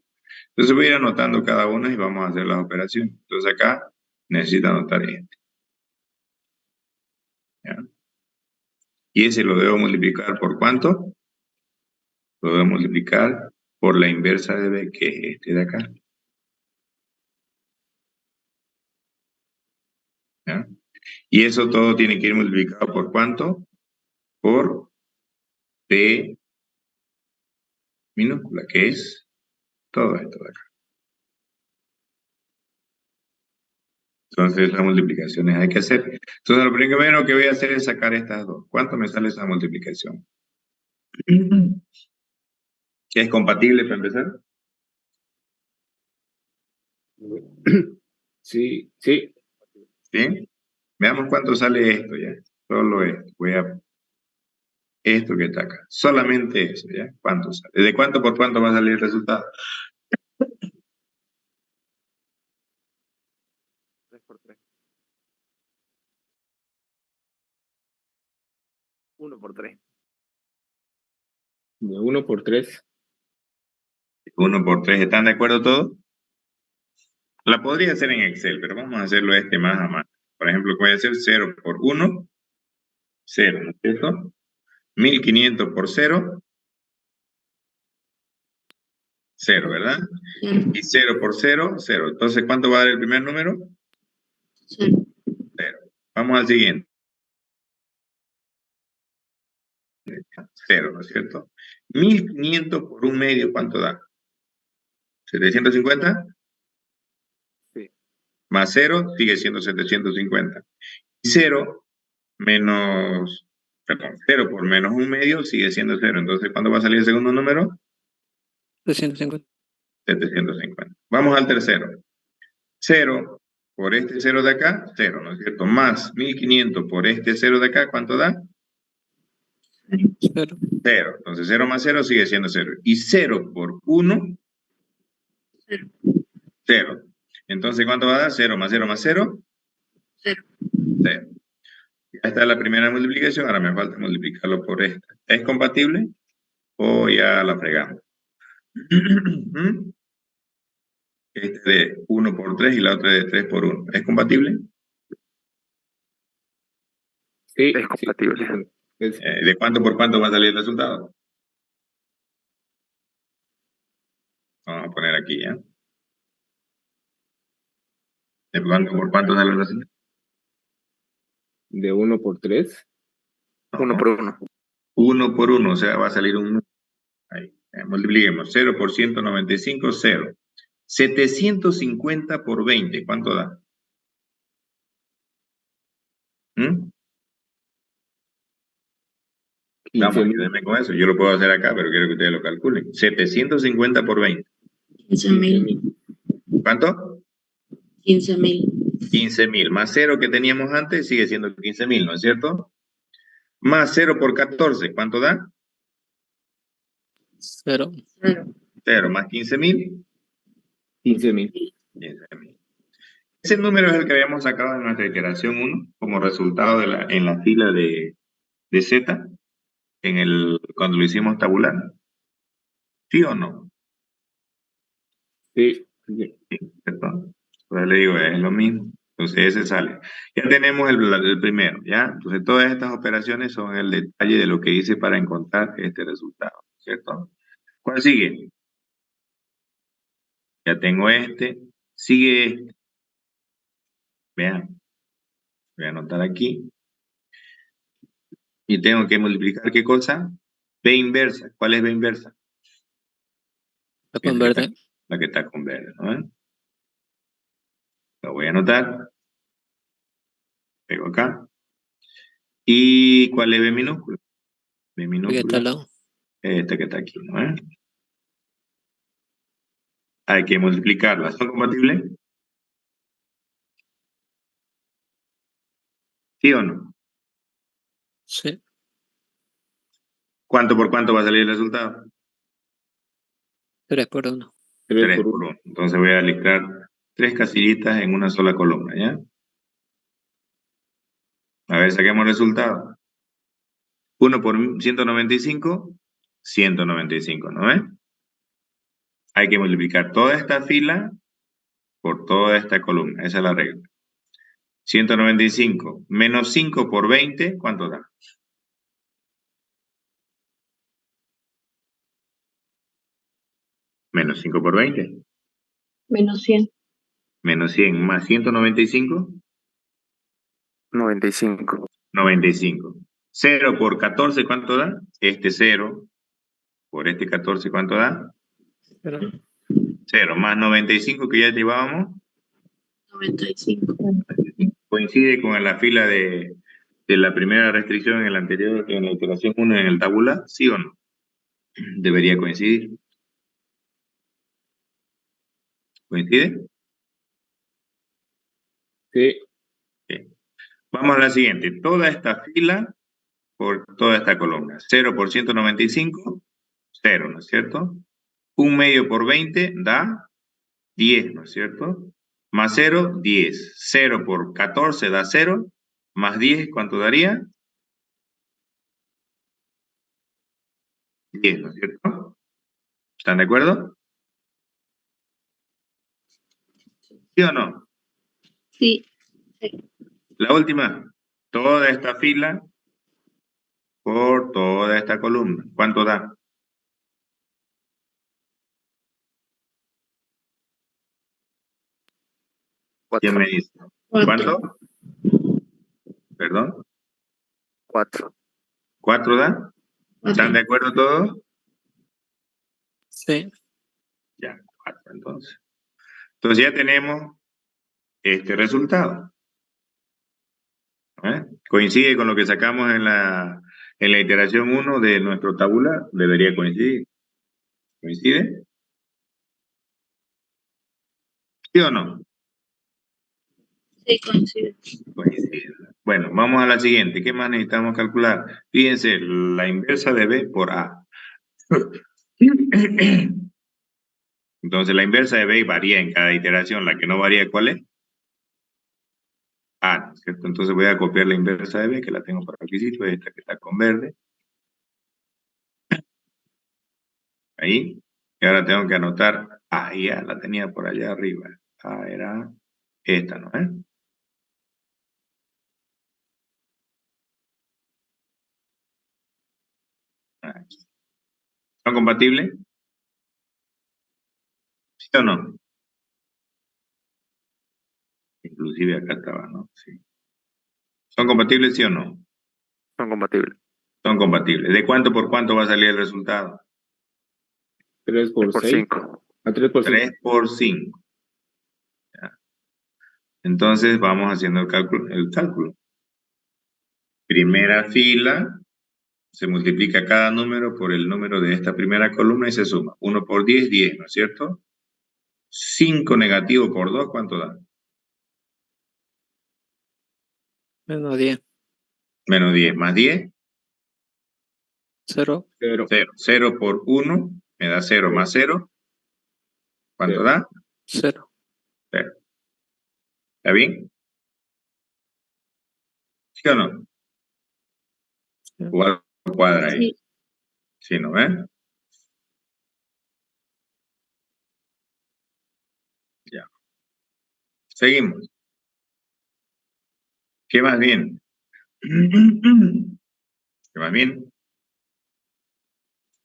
Entonces voy a ir anotando cada una y vamos a hacer las operaciones. Entonces acá necesito anotar este. ¿Ya? Y ese lo debo multiplicar ¿por cuánto? Lo debo multiplicar por la inversa de B, que es este de acá. ¿Ya? Y eso todo tiene que ir multiplicado ¿por cuánto? Por B minúscula, que es todo esto de acá. Entonces las multiplicaciones hay que hacer. Entonces lo primero que voy a hacer es sacar estas dos. ¿Cuánto me sale esa multiplicación? ¿Es compatible para empezar? Sí, sí. ¿Sí? Veamos cuánto sale esto ya. Solo esto. Voy a... Esto que está acá. Solamente eso, ¿ya? ¿Cuánto sale? ¿De cuánto por cuánto va a salir el resultado? 3 por 3. 1 por 3. De 1 por 3. 1 por 3. ¿Están de acuerdo todos? La podría hacer en Excel, pero vamos a hacerlo más a mano. Por ejemplo, voy a hacer 0 por 1, 0, ¿no es cierto? 1500 por 0, 0, ¿verdad? Y 0 por 0, 0. Entonces, ¿cuánto va a dar el primer número? 0. Vamos al siguiente. 0, ¿no es cierto? 1500 por 1 medio, ¿cuánto da? 750. Sí. Más 0 sigue siendo 750. Y 0 menos, perdón, 0 por menos 1 medio sigue siendo 0. Entonces, ¿cuándo va a salir el segundo número? 750. 750. Vamos al tercero. 0 por este 0 de acá, 0, ¿no es cierto? Más 1500 por este 0 de acá, ¿cuánto da? 0. 0. Entonces 0 más 0 sigue siendo 0. Y 0 por 1, 0. Entonces, ¿cuánto va a dar? 0 más 0 más 0. 0. Ya está la primera multiplicación, ahora me falta multiplicarlo por esta. ¿Es compatible? O ya la fregamos. Este de 1 por 3 y la otra de 3 por 1. ¿Es compatible? Sí, Es compatible. Sí, es ¿De cuánto por cuánto va a salir el resultado? Vamos a poner aquí, ¿ya? ¿De cuánto por cuánto sale el resultado? de 1 por 3. 1 por 1. 1 por 1, o sea, va a salir un... Ahí, multipliquemos. 0 por 195, 0. 750 por 20, ¿cuánto da? Vamos, 15.000. ayúdenme con eso. Yo lo puedo hacer acá, pero quiero que ustedes lo calculen. 750 por 20. 15.000. ¿Cuánto? 15.000. 15.000. Más 0 que teníamos antes sigue siendo 15.000, ¿no es cierto? Más 0 por 14, ¿cuánto da? 0. 0 más 15.000. 15.000. 15.000. Ese número es el que habíamos sacado en nuestra iteración 1 como resultado en la fila de Z cuando lo hicimos tabular. ¿Sí o no? Sí. Sí, ¿cierto? Pues le digo, es lo mismo. Entonces ese sale. Ya tenemos el primero, ¿ya? Entonces todas estas operaciones son el detalle de lo que hice para encontrar este resultado, ¿cierto? ¿Cuál sigue? Ya tengo este. Sigue este. Vean. Voy a anotar aquí. Y tengo que multiplicar ¿qué cosa? B inversa. ¿Cuál es B inversa? La con verde. La que está con verde, ¿no? Lo voy a anotar. Pego acá. ¿Y cuál es B minúscula? B Aquí minúscula. está al lado. Esta que está aquí, ¿no? Hay que multiplicarlas. ¿Son compatibles? ¿Sí o no? Sí. ¿Cuánto por cuánto va a salir el resultado? 3 por 1. 3 3 por por 1. 1. Entonces voy a listar 3 casillitas en una sola columna, ¿ya? A ver, saquemos el resultado. 1 por 195, 195, ¿no ves? Hay que multiplicar toda esta fila por toda esta columna. Esa es la regla. 195 menos 5 por 20, ¿cuánto da? Menos 5 por 20. Menos 100. Menos 100 más 195. 95. 95. 0 por 14, ¿cuánto da? Este 0 por este 14, ¿cuánto da? 0 más 95 que ya llevábamos. 95. Coincide con la fila de la primera restricción en el anterior, en la iteración 1 en el tabular, ¿sí o no? Debería coincidir. ¿Coincide? Sí. Sí. Vamos a la siguiente. Toda esta fila por toda esta columna. 0 por 195, 0, ¿no es cierto? 1 medio por 20 da 10, ¿no es cierto? Más 0, 10. 0 por 14 da 0. Más 10, ¿cuánto daría? 10, ¿no es cierto? ¿Están de acuerdo? ¿Sí o no? Sí. La última. Toda esta fila por toda esta columna. ¿Cuánto da? ¿Quién me dice? ¿Cuánto? ¿Perdón? 4. ¿4 da? ¿Están de acuerdo todos? Sí. Ya, 4 entonces. Entonces ya tenemos este resultado. Coincide con lo que sacamos en la iteración 1 de nuestro tabular. Debería coincidir. ¿Coincide? ¿Sí o no? Sí, coincide. Coincide. Bueno, vamos a la siguiente. ¿Qué más necesitamos calcular? Fíjense, la inversa de B por A. Entonces, la inversa de B varía en cada iteración. La que no varía, ¿cuál es? A, ¿cierto? Entonces voy a copiar la inversa de B, que la tengo por requisito, esta que está con verde. Ahí. Y ahora tengo que anotar, ya la tenía por allá arriba. Era esta, ¿no? Aquí. ¿Son compatibles? ¿Sí o no? Inclusive acá estaba, ¿no? Sí. ¿Son compatibles, sí o no? Son compatibles. Son compatibles. ¿De cuánto por cuánto va a salir el resultado? 3 por Por 6. 5. A 3 por 5. 3 por 5. Entonces vamos haciendo el cálculo. Primera fila, se multiplica cada número por el número de esta primera columna y se suma. 1 por 10, 10, ¿no es cierto? 5 negativo por 2, ¿cuánto da? Menos 10. Menos 10 más 10, 0. 0. 0. 0 por 1 me da 0 más 0. ¿Cuánto 0. da? 0. 0. ¿Está bien? ¿Sí o no? ¿Cuál cuadra ahí? Sí. ¿Sí, no ves? Ya. Seguimos. ¿Qué más bien? ¿Qué más bien?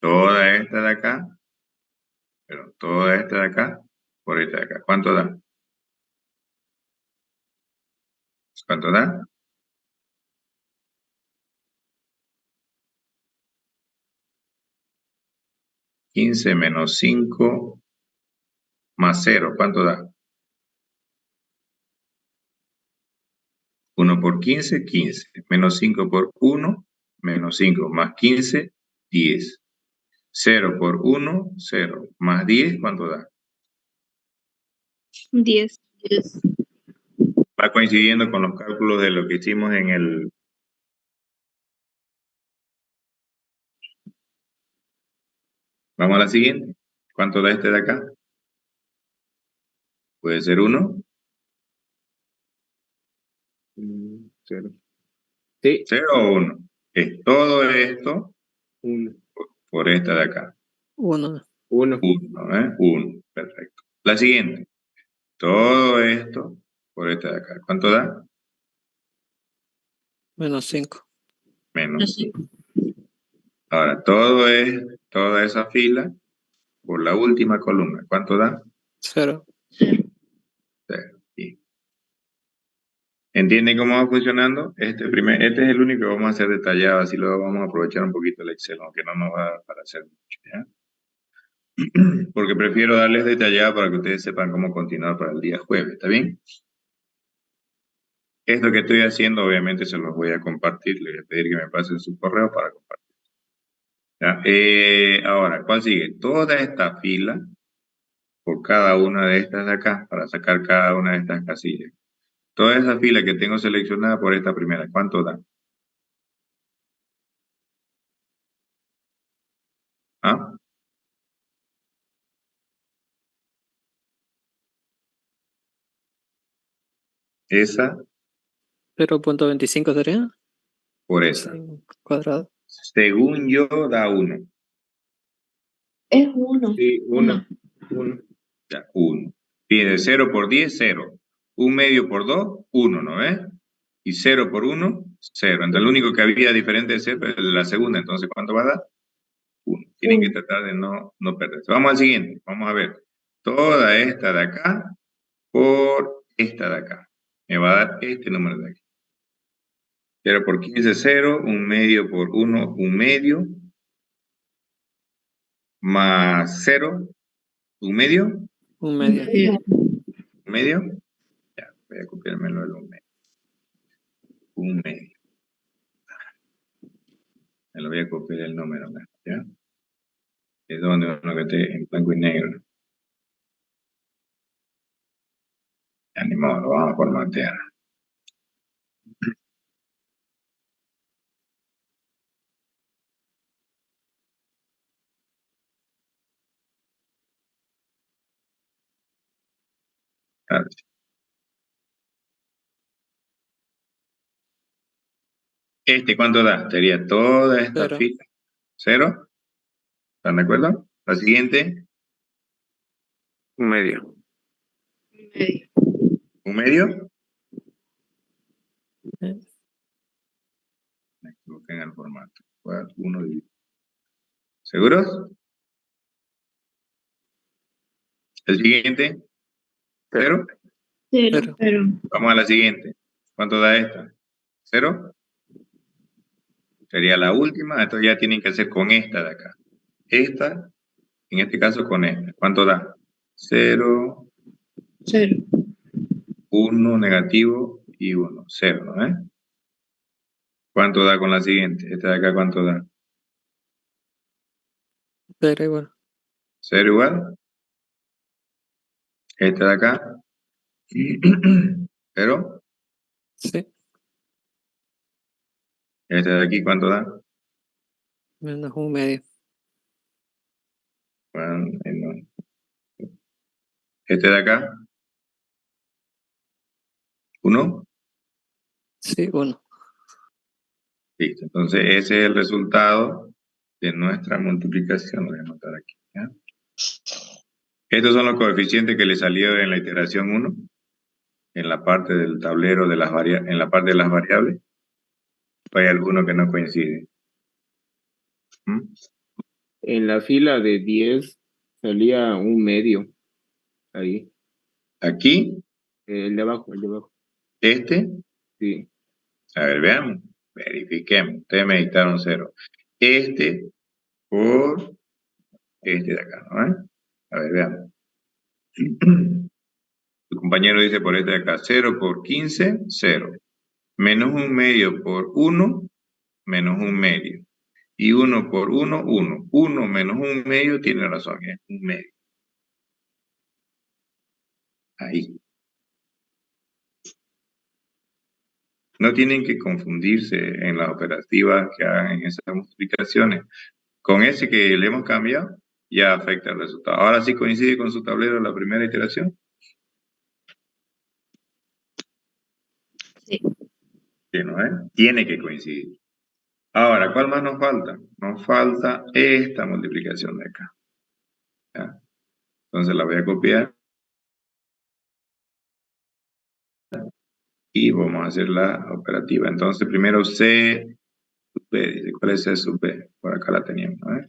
Toda esta de acá, pero toda esta de acá, por esta de acá. ¿Cuánto da? ¿Cuánto da? $15 menos 5 más 0. ¿Cuánto da? 1 por 15, 15. Menos 5 por 1, menos 5 más 15, 10. 0 por 1, 0. Más 10, ¿cuánto da? 10. 10. Va coincidiendo con los cálculos de lo que hicimos en el... Vamos a la siguiente. ¿Cuánto da este de acá? Puede ser 1, 0. Sí. 0 o 1. Es todo esto 1. por esta de acá. 1. 1. 1, ¿eh? 1. Perfecto. La siguiente. Todo esto por esta de acá. ¿Cuánto da? Menos 5. Menos 5. Ahora, toda esa fila por la última columna. ¿Cuánto da? 0. 0. 0. ¿Entienden cómo va funcionando? Este es el único que vamos a hacer detallado, así luego vamos a aprovechar un poquito el Excel, aunque no nos va a dar para hacer mucho, ¿ya? Porque prefiero darles detallado para que ustedes sepan cómo continuar para el día jueves, ¿está bien? Esto que estoy haciendo, obviamente, se los voy a compartir. Les voy a pedir que me pasen su correo para compartir. ¿Ya? Ahora, ¿cuál sigue? Toda esta fila por cada una de estas de acá, para sacar cada una de estas casillas. Toda esa fila que tengo seleccionada por esta primera, ¿cuánto da? ¿Ah? Esa 0.25 sería. por esa. 5 cuadrado. Según yo, da 1. Es 1. Sí, 1. 1. Ya, 1. Pide 0 por 10, 0. 1 medio por 2, 1, ¿no ves? Y 0 por 1, 0. Entonces, lo único que había diferente de 0 es la segunda. Entonces, ¿cuánto va a dar? 1. Tienen que tratar de no perderse. Vamos al siguiente. Vamos a ver. Toda esta de acá por esta de acá. Me va a dar este número de aquí. 0 por 15, 0. 1 medio por 1, 1 medio. Más 0. 1 medio. 1 medio. 1 medio. Ya, voy a copiármelo el 1 medio. 1 medio. Me lo voy a copiar el número, ¿ya? Es donde uno que esté en blanco y negro. Ni modo, lo vamos a formatear. ¿Cuánto da? Sería toda esta Cero. fila. ¿Cero? ¿Están de acuerdo? La siguiente, 1/2. Medio. 1/2. Eh, Me equivoqué en el formato. 1 dividido. ¿Seguros? El siguiente, 0. Cero. Cero. Vamos a la siguiente. ¿Cuánto da esta? 0. Sería la última. Entonces ya tienen que hacer con esta de acá. Esta, en este caso con esta. ¿Cuánto da? 0, Cero. 1, negativo y 1. 0, ¿no? ¿Cuánto da con la siguiente? Esta de acá, ¿cuánto da? Cero igual. 0 igual. Esta de acá. 0. Sí. Esta de aquí, ¿cuánto da? Menos 1/2. Bueno, no. Este de acá. 1. Sí, 1. Listo. Entonces, ese es el resultado de nuestra multiplicación. Lo voy a anotar aquí. ¿Ya? Estos son los coeficientes que le salió en la iteración 1, en la parte del tablero de las en la parte de las variables. Hay alguno que no coincide. ¿Mm? En la fila de 10 salía 1/2. Ahí. Aquí, El de abajo, el de abajo. sí. A ver, veamos. Verifiquemos. Ustedes me dictaron 0. Por de acá, ¿no? A ver, veamos. Tu compañero dice por de acá, 0 por 15, 0. Menos 1/2 por 1, menos 1/2. Y 1 por 1, 1. 1 menos 1/2 tiene razón, es 1/2. Ahí. No tienen que confundirse en las operativas que hagan en esas multiplicaciones. Con ese que le hemos cambiado, ya afecta el resultado. Ahora sí coincide con su tablero la primera iteración. Sí. Sí, ¿no es? Tiene que coincidir. Ahora, ¿cuál más nos falta? Nos falta esta multiplicación de acá. ¿Ya? Entonces la voy a copiar. Y vamos a hacer la operativa. Entonces, primero C sub B. Dice, ¿cuál es C sub B? Por acá la teníamos, ¿no?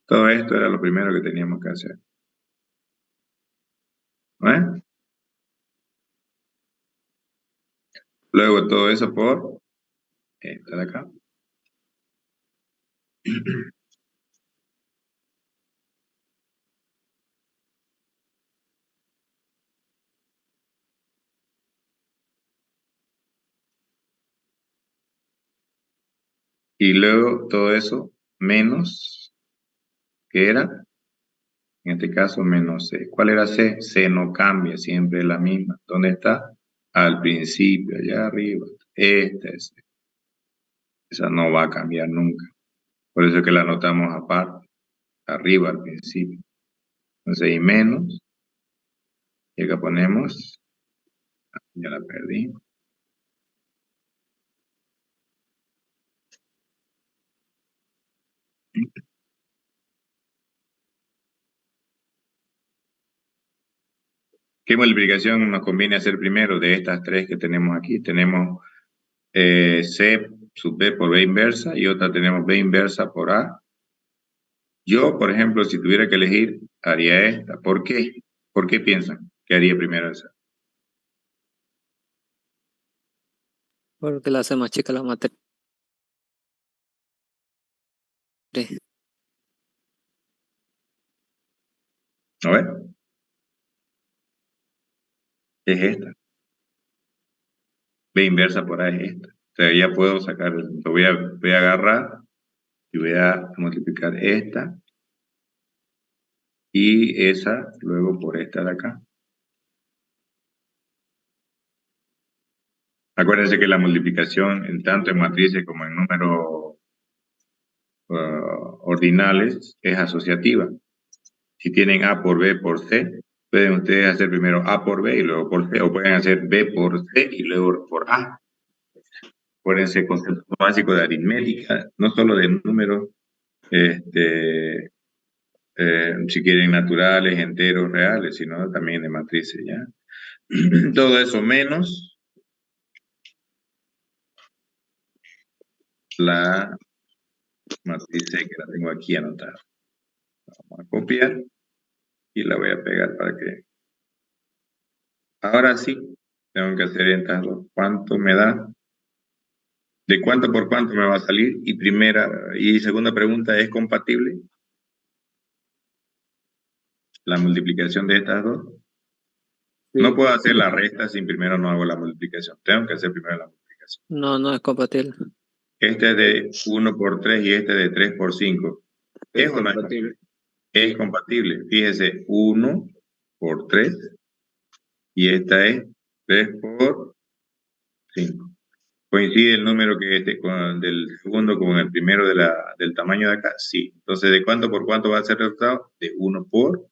Todo esto era lo primero que teníamos que hacer. ¿No? Luego todo eso por esta de acá. Y luego todo eso menos, ¿qué era? En este caso menos C. ¿Cuál era C? C no cambia, siempre es la misma. ¿Dónde está? Al principio, allá arriba. Esta es C. Esa no va a cambiar nunca. Por eso es que la anotamos aparte, arriba al principio. Entonces, y menos, y acá ponemos, ya la perdí. ¿Qué multiplicación nos conviene hacer primero de estas tres que tenemos aquí? Tenemos C sub B por B inversa y otra tenemos B inversa por A. Yo, por ejemplo, si tuviera que elegir, haría esta. ¿Por qué? ¿Por qué piensan que haría primero esa? Porque la hace más chica la materia. ¿No ves? Es esta. B inversa por A es esta. O sea, ya puedo sacar, lo voy a agarrar y voy a multiplicar esta y esa luego por esta de acá. Acuérdense que la multiplicación, en tanto en matrices como en números ordinales, es asociativa. Si tienen A por B por C, pueden ustedes hacer primero A por B y luego por C, o pueden hacer B por C y luego por A. Acuérdense, concepto básico de aritmética, no solo de números, si quieren naturales, enteros, reales, sino también de matrices, ¿ya? Todo eso menos la matriz C, que la tengo aquí anotada. Vamos a copiar y la voy a pegar para que... Ahora sí, tengo que hacer estas dos. ¿Cuánto me da? ¿De cuánto por cuánto me va a salir? Y primera y segunda pregunta, ¿es compatible la multiplicación de estas dos? Sí. No puedo hacer la resta si primero no hago la multiplicación. Tengo que hacer primero la multiplicación. No, no es compatible. Este es de 1 por 3 y este de 3 por 5. Es ¿Es o no es compatible. Es compatible. Fíjese, 1 por 3 y esta es 3 por 5. ¿Coincide el número que del segundo con el primero del tamaño de acá? Sí. Entonces, ¿de cuánto por cuánto va a ser el resultado? De 1 por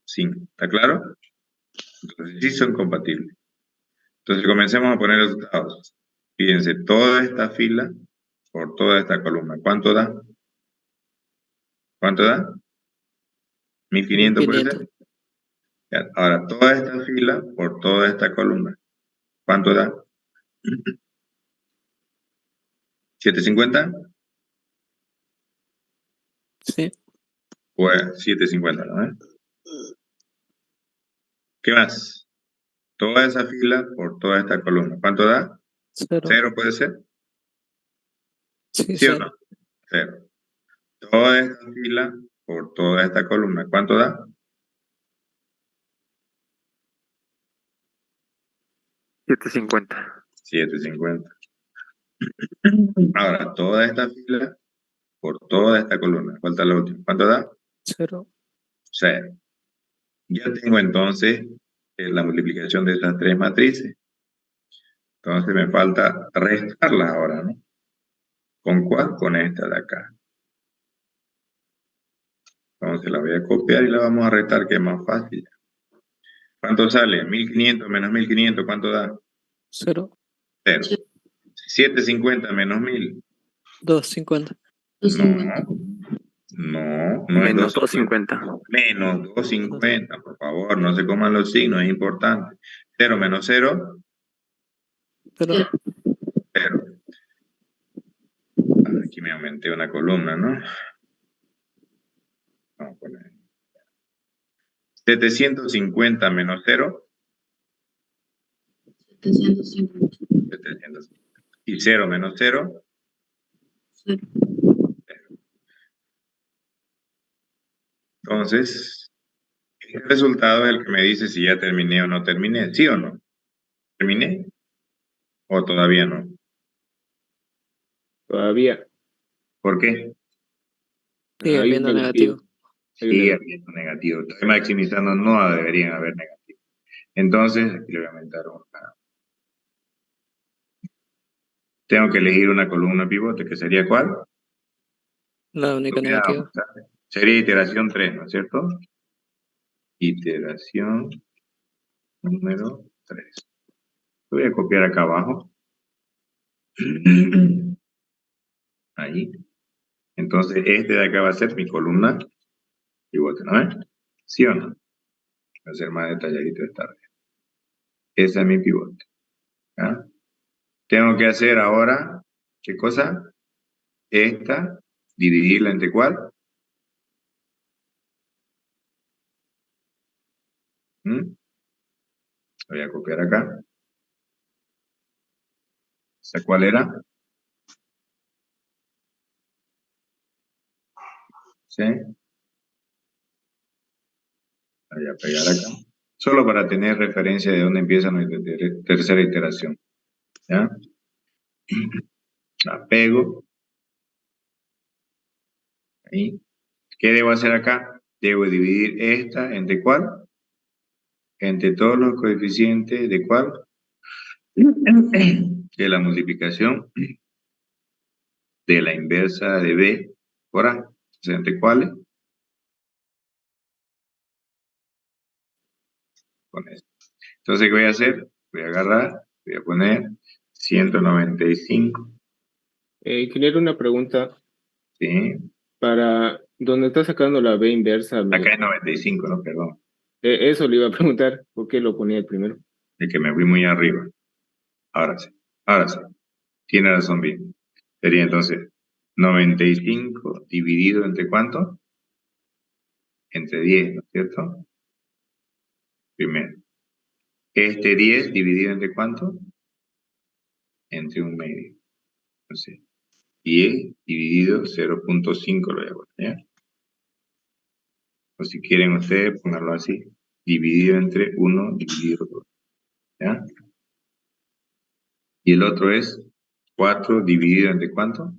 5. ¿Está claro? Entonces, sí son compatibles. Entonces, comencemos a poner resultados. Fíjense, toda esta fila por toda esta columna. ¿Cuánto da? ¿Cuánto da? 1500 puede ser. 1500. Ya, ahora, toda esta fila por toda esta columna. ¿Cuánto da? 750. Sí. Pues 750, ¿no? ¿Qué más? Toda esa fila por toda esta columna. ¿Cuánto da? 0. 0 puede ser. Sí, ¿Sí o 0. no? 0. Toda esta fila por toda esta columna. ¿Cuánto da? 750. 750. Ahora, toda esta fila por toda esta columna. Falta la última. ¿Cuánto da? 0. 0. Ya tengo entonces la multiplicación de estas tres matrices. Entonces me falta restarlas ahora, ¿no? ¿Con cuál? Con esta de acá. Entonces la voy a copiar y la vamos a restar, que es más fácil. ¿Cuánto sale? 1500 menos 1500, ¿cuánto da? 0. 0. 750 menos 1000. 250. No es Menos 250. 250. Menos 250, por favor, no se coman los signos, es importante. 0 menos 0, 0. 0. Aquí me aumenté una columna, ¿no? Vamos a poner 750 menos 0. 750. 750. Y 0 menos 0. 0. Entonces, el resultado es el que me dice si ya terminé o no terminé. ¿Sí o no? ¿Terminé? ¿O todavía no? Todavía. ¿Por qué? Sigue Hay viendo negativo. Sigue habiendo negativo. Estoy maximizando, no deberían haber negativo. Entonces, aquí le voy a aumentar una. Tengo que elegir una columna pivote, que sería ¿cuál? La única Veamos, negativa. sería iteración 3, ¿no es cierto? Iteración número 3. Voy a copiar acá abajo. Ahí. Entonces, este de acá va a ser mi columna pivote, ¿no es? ¿Sí o no? Voy a hacer más detalladito esta vez. Esa es mi pivote. ¿Ya? Tengo que hacer ahora, ¿qué cosa? Esta, dividirla entre ¿cuál? Voy a copiar acá. ¿Esa cuál era? ¿Sí? Voy a pegar acá. Solo para tener referencia de dónde empieza nuestra tercera iteración. ¿Ya? La pego. Ahí. ¿Qué debo hacer acá? Debo dividir esta entre ¿cuál? Entre todos los coeficientes de ¿cuál? que es la multiplicación de la inversa de B por A. Entonces, ¿entre cuáles? Con esto. Entonces, ¿qué voy a hacer? Voy a agarrar, voy a poner 195. Ingeniero, una pregunta. ¿Sí? Para donde está sacando la B inversa, Acá es 95, ¿no? Perdón. eso le iba a preguntar, ¿por qué lo ponía el primero? Es que me fui muy arriba. Ahora sí. Ahora sí. Tiene razón bien. Sería entonces 95 dividido entre ¿cuánto? Entre 10, ¿no es cierto? Primero. Este 10 dividido entre ¿cuánto? Entre 1/2. Entonces, 10 dividido 0.5 lo voy a poner, ¿ya? O si quieren ustedes, ponerlo así. Dividido entre 1 dividido 2. ¿Ya? Y el otro es 4 dividido entre ¿cuánto?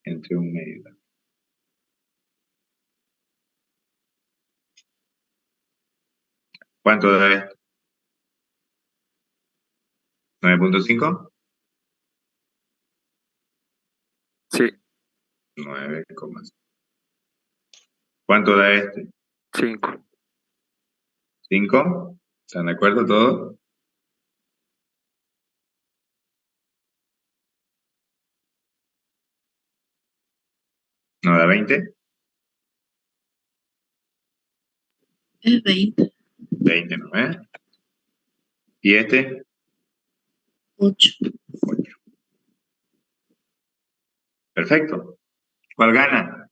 Entre 1/2. ¿Cuánto da esto? ¿9.5? Sí. 9,5. ¿Cuánto da este? 5. 5. ¿Están de acuerdo todos? ¿No da 20? Es 20. 20, ¿no es? ¿Y este? 8. 8. Perfecto. ¿Cuál gana?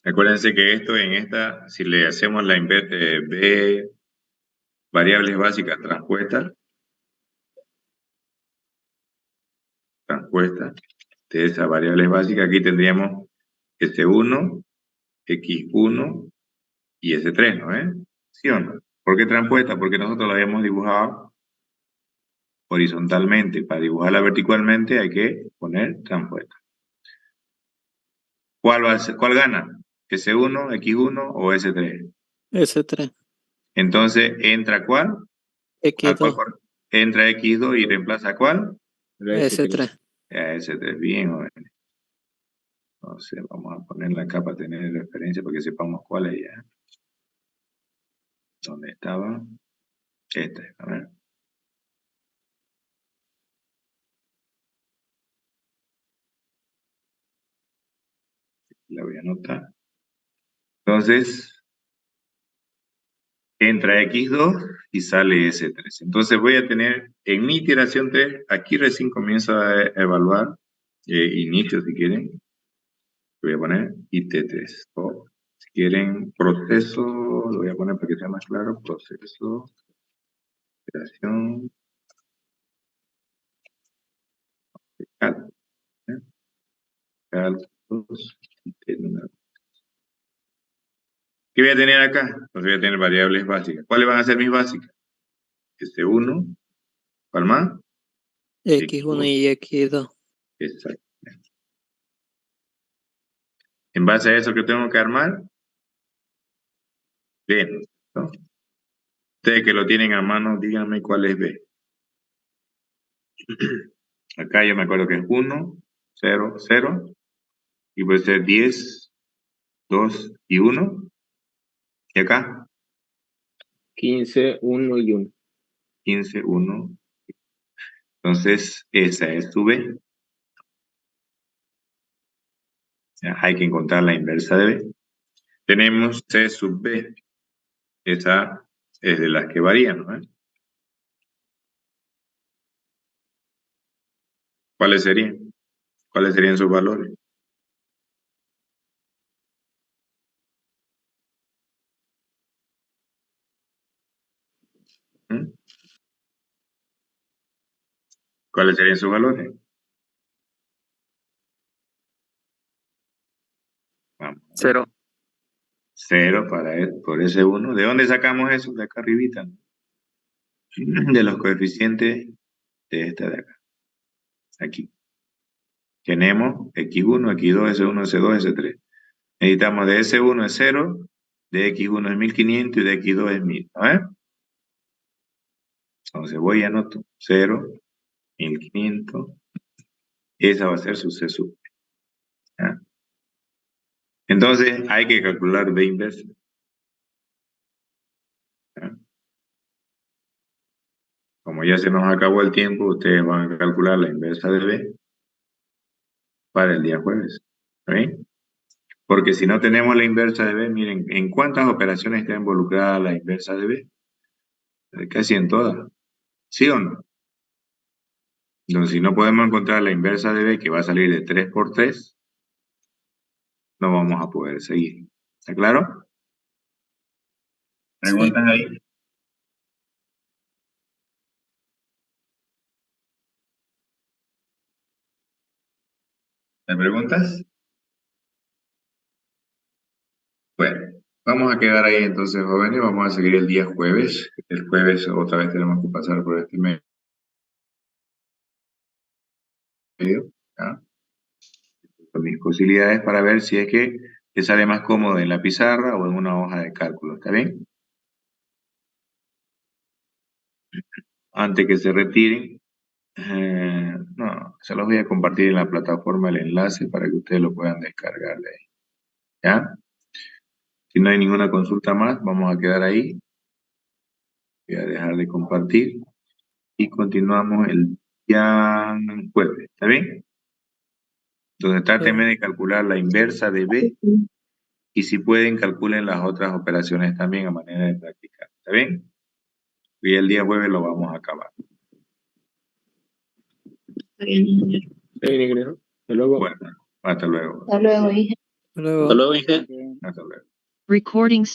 Acuérdense que esto en esta, si le hacemos la B variables básicas transpuestas de esas variables básicas, aquí tendríamos S1, X1 y S3, ¿no es? ¿Sí o no? ¿Por qué transpuesta? Porque nosotros la habíamos dibujado horizontalmente. Para dibujarla verticalmente hay que poner transpuesta. ¿Cuál gana? ¿S1, X1 o S3? S3. Entonces, ¿entra cuál? X2. Entra X2 y reemplaza ¿cuál? La S3. S3. S3, bien, jóvenes. Entonces, vamos a ponerla acá para tener referencia, para que sepamos cuál es ya. ¿Dónde estaba? Esta, a ver. La voy a anotar. Entonces, entra X2 y sale S3. Entonces voy a tener, en mi iteración 3, aquí recién comienzo a evaluar, inicio si quieren, voy a poner IT3. O si quieren proceso, lo voy a poner para que sea más claro, proceso, iteración, cálculos, IT1. ¿Qué voy a tener acá? Pues voy a tener variables básicas. ¿Cuáles van a ser mis básicas? S1, ¿cuál más? X1 y X2. Exacto. En base a eso que tengo que armar, B, ¿no? Ustedes que lo tienen a mano, díganme cuál es B. Acá yo me acuerdo que es 1, 0, 0, y puede ser 10, 2 y 1. Y acá, 15, 1 y 1. 15, 1. Entonces, esa es su B. Ya, hay que encontrar la inversa de B. Tenemos C sub B. Esa es de las que varían, ¿no? ¿Cuáles serían? ¿Cuáles serían sus valores? ¿Mm? ¿Cuáles serían sus valores? Vamos. 0. 0 por ese 1. ¿De dónde sacamos eso? De acá arribita. De los coeficientes de esta de acá. Aquí. Tenemos X1, X2, S1, S2, S3. Necesitamos de S1 es 0, de X1 es 1500 y de X2 es 1000. ¿No es? Entonces voy y anoto 0, 1500. Esa va a ser su CSUP. ¿Ya? Entonces hay que calcular B inversa. ¿Ya? Como ya se nos acabó el tiempo, ustedes van a calcular la inversa de B para el día jueves. ¿Está bien? Porque si no tenemos la inversa de B, miren, ¿en cuántas operaciones está involucrada la inversa de B? Casi en todas. ¿Sí o no? Entonces, si no podemos encontrar la inversa de B, que va a salir de 3 por 3, no vamos a poder seguir. ¿Está claro? Sí. ¿Preguntas ahí? ¿Me preguntas? Bueno, vamos a quedar ahí entonces, jóvenes. Vamos a seguir el día jueves. El jueves otra vez tenemos que pasar por este medio. ¿Ya? Con mis posibilidades para ver si es que te sale más cómodo en la pizarra o en una hoja de cálculo. ¿Está bien? Antes que se retiren, no, se los voy a compartir en la plataforma el enlace para que ustedes lo puedan descargar de ahí. ¿Ya? Si no hay ninguna consulta más, vamos a quedar ahí. Voy a dejar de compartir y continuamos el día jueves. ¿Está bien? Entonces trátenme de calcular la inversa de B y si pueden calculen las otras operaciones también a manera de practicar. ¿Está bien? Y el día jueves lo vamos a acabar. Está bien, ingeniero. Está bien, ingeniero. Hasta luego. Bueno, hasta luego. Hasta luego, Inge. Hasta luego. Hasta luego, Inge. Hasta luego. Recording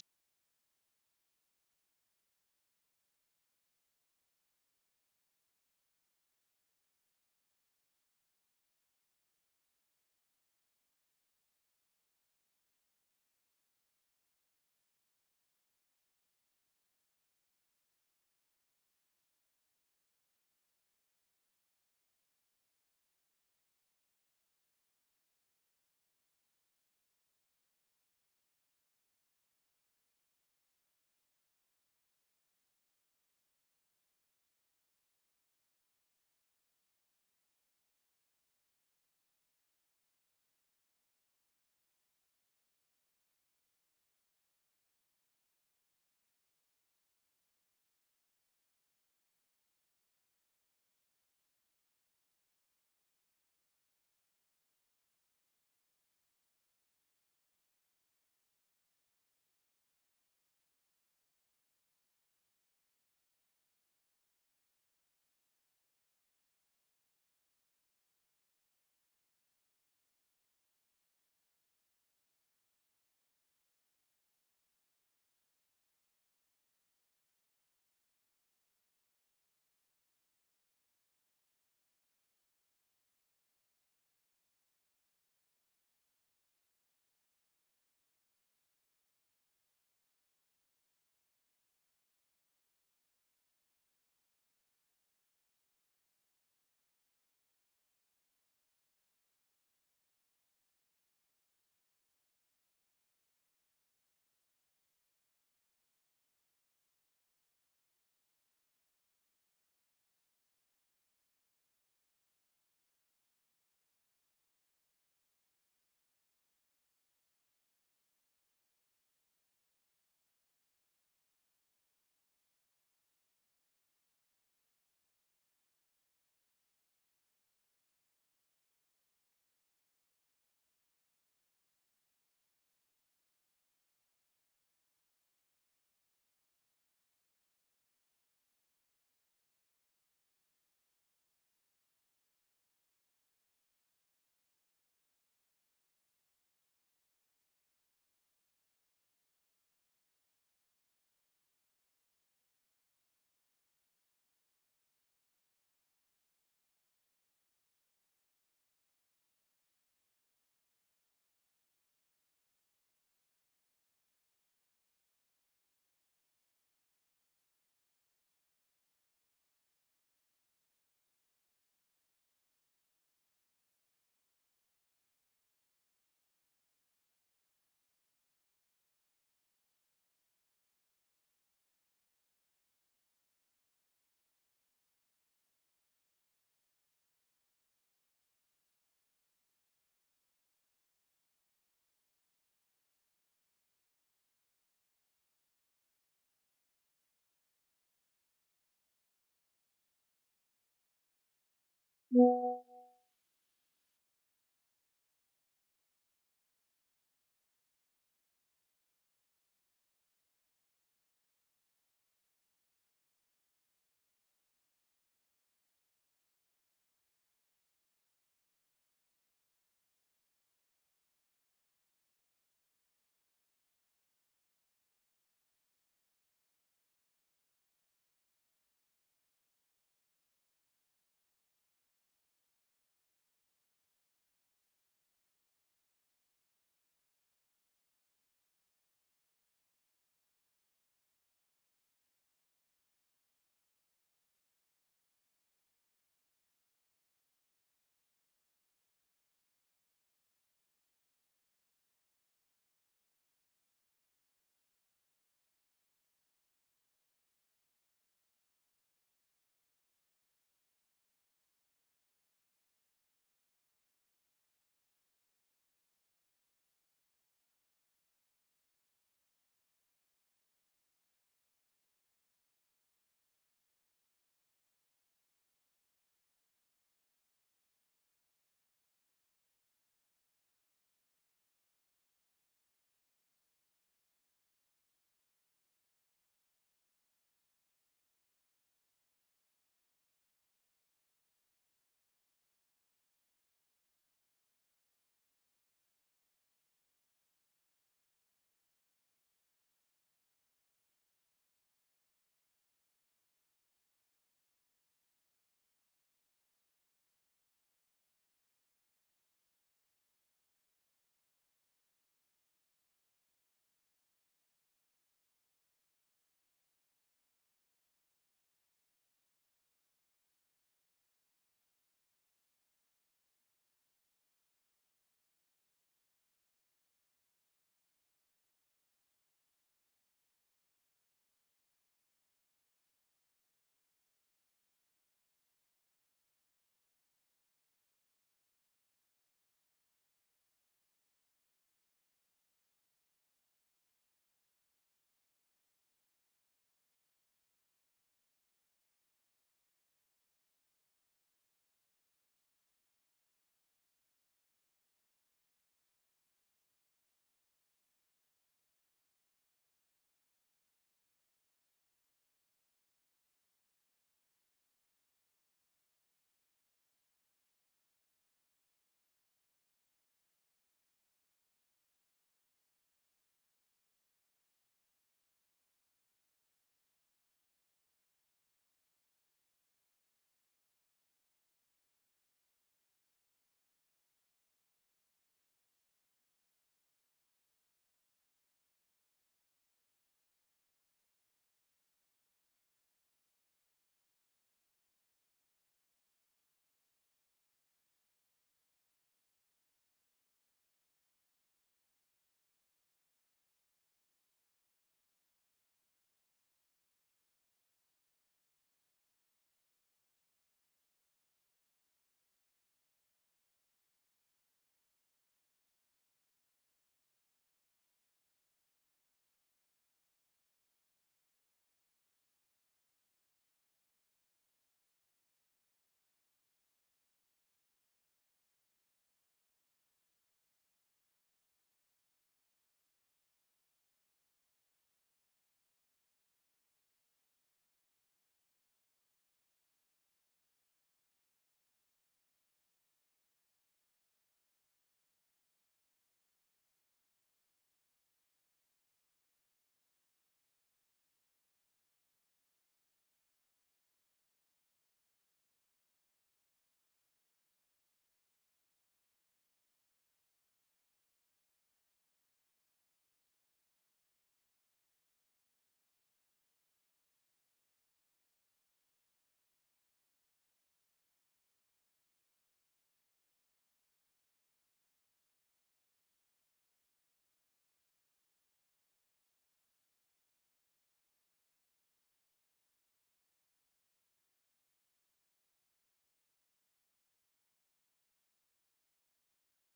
5.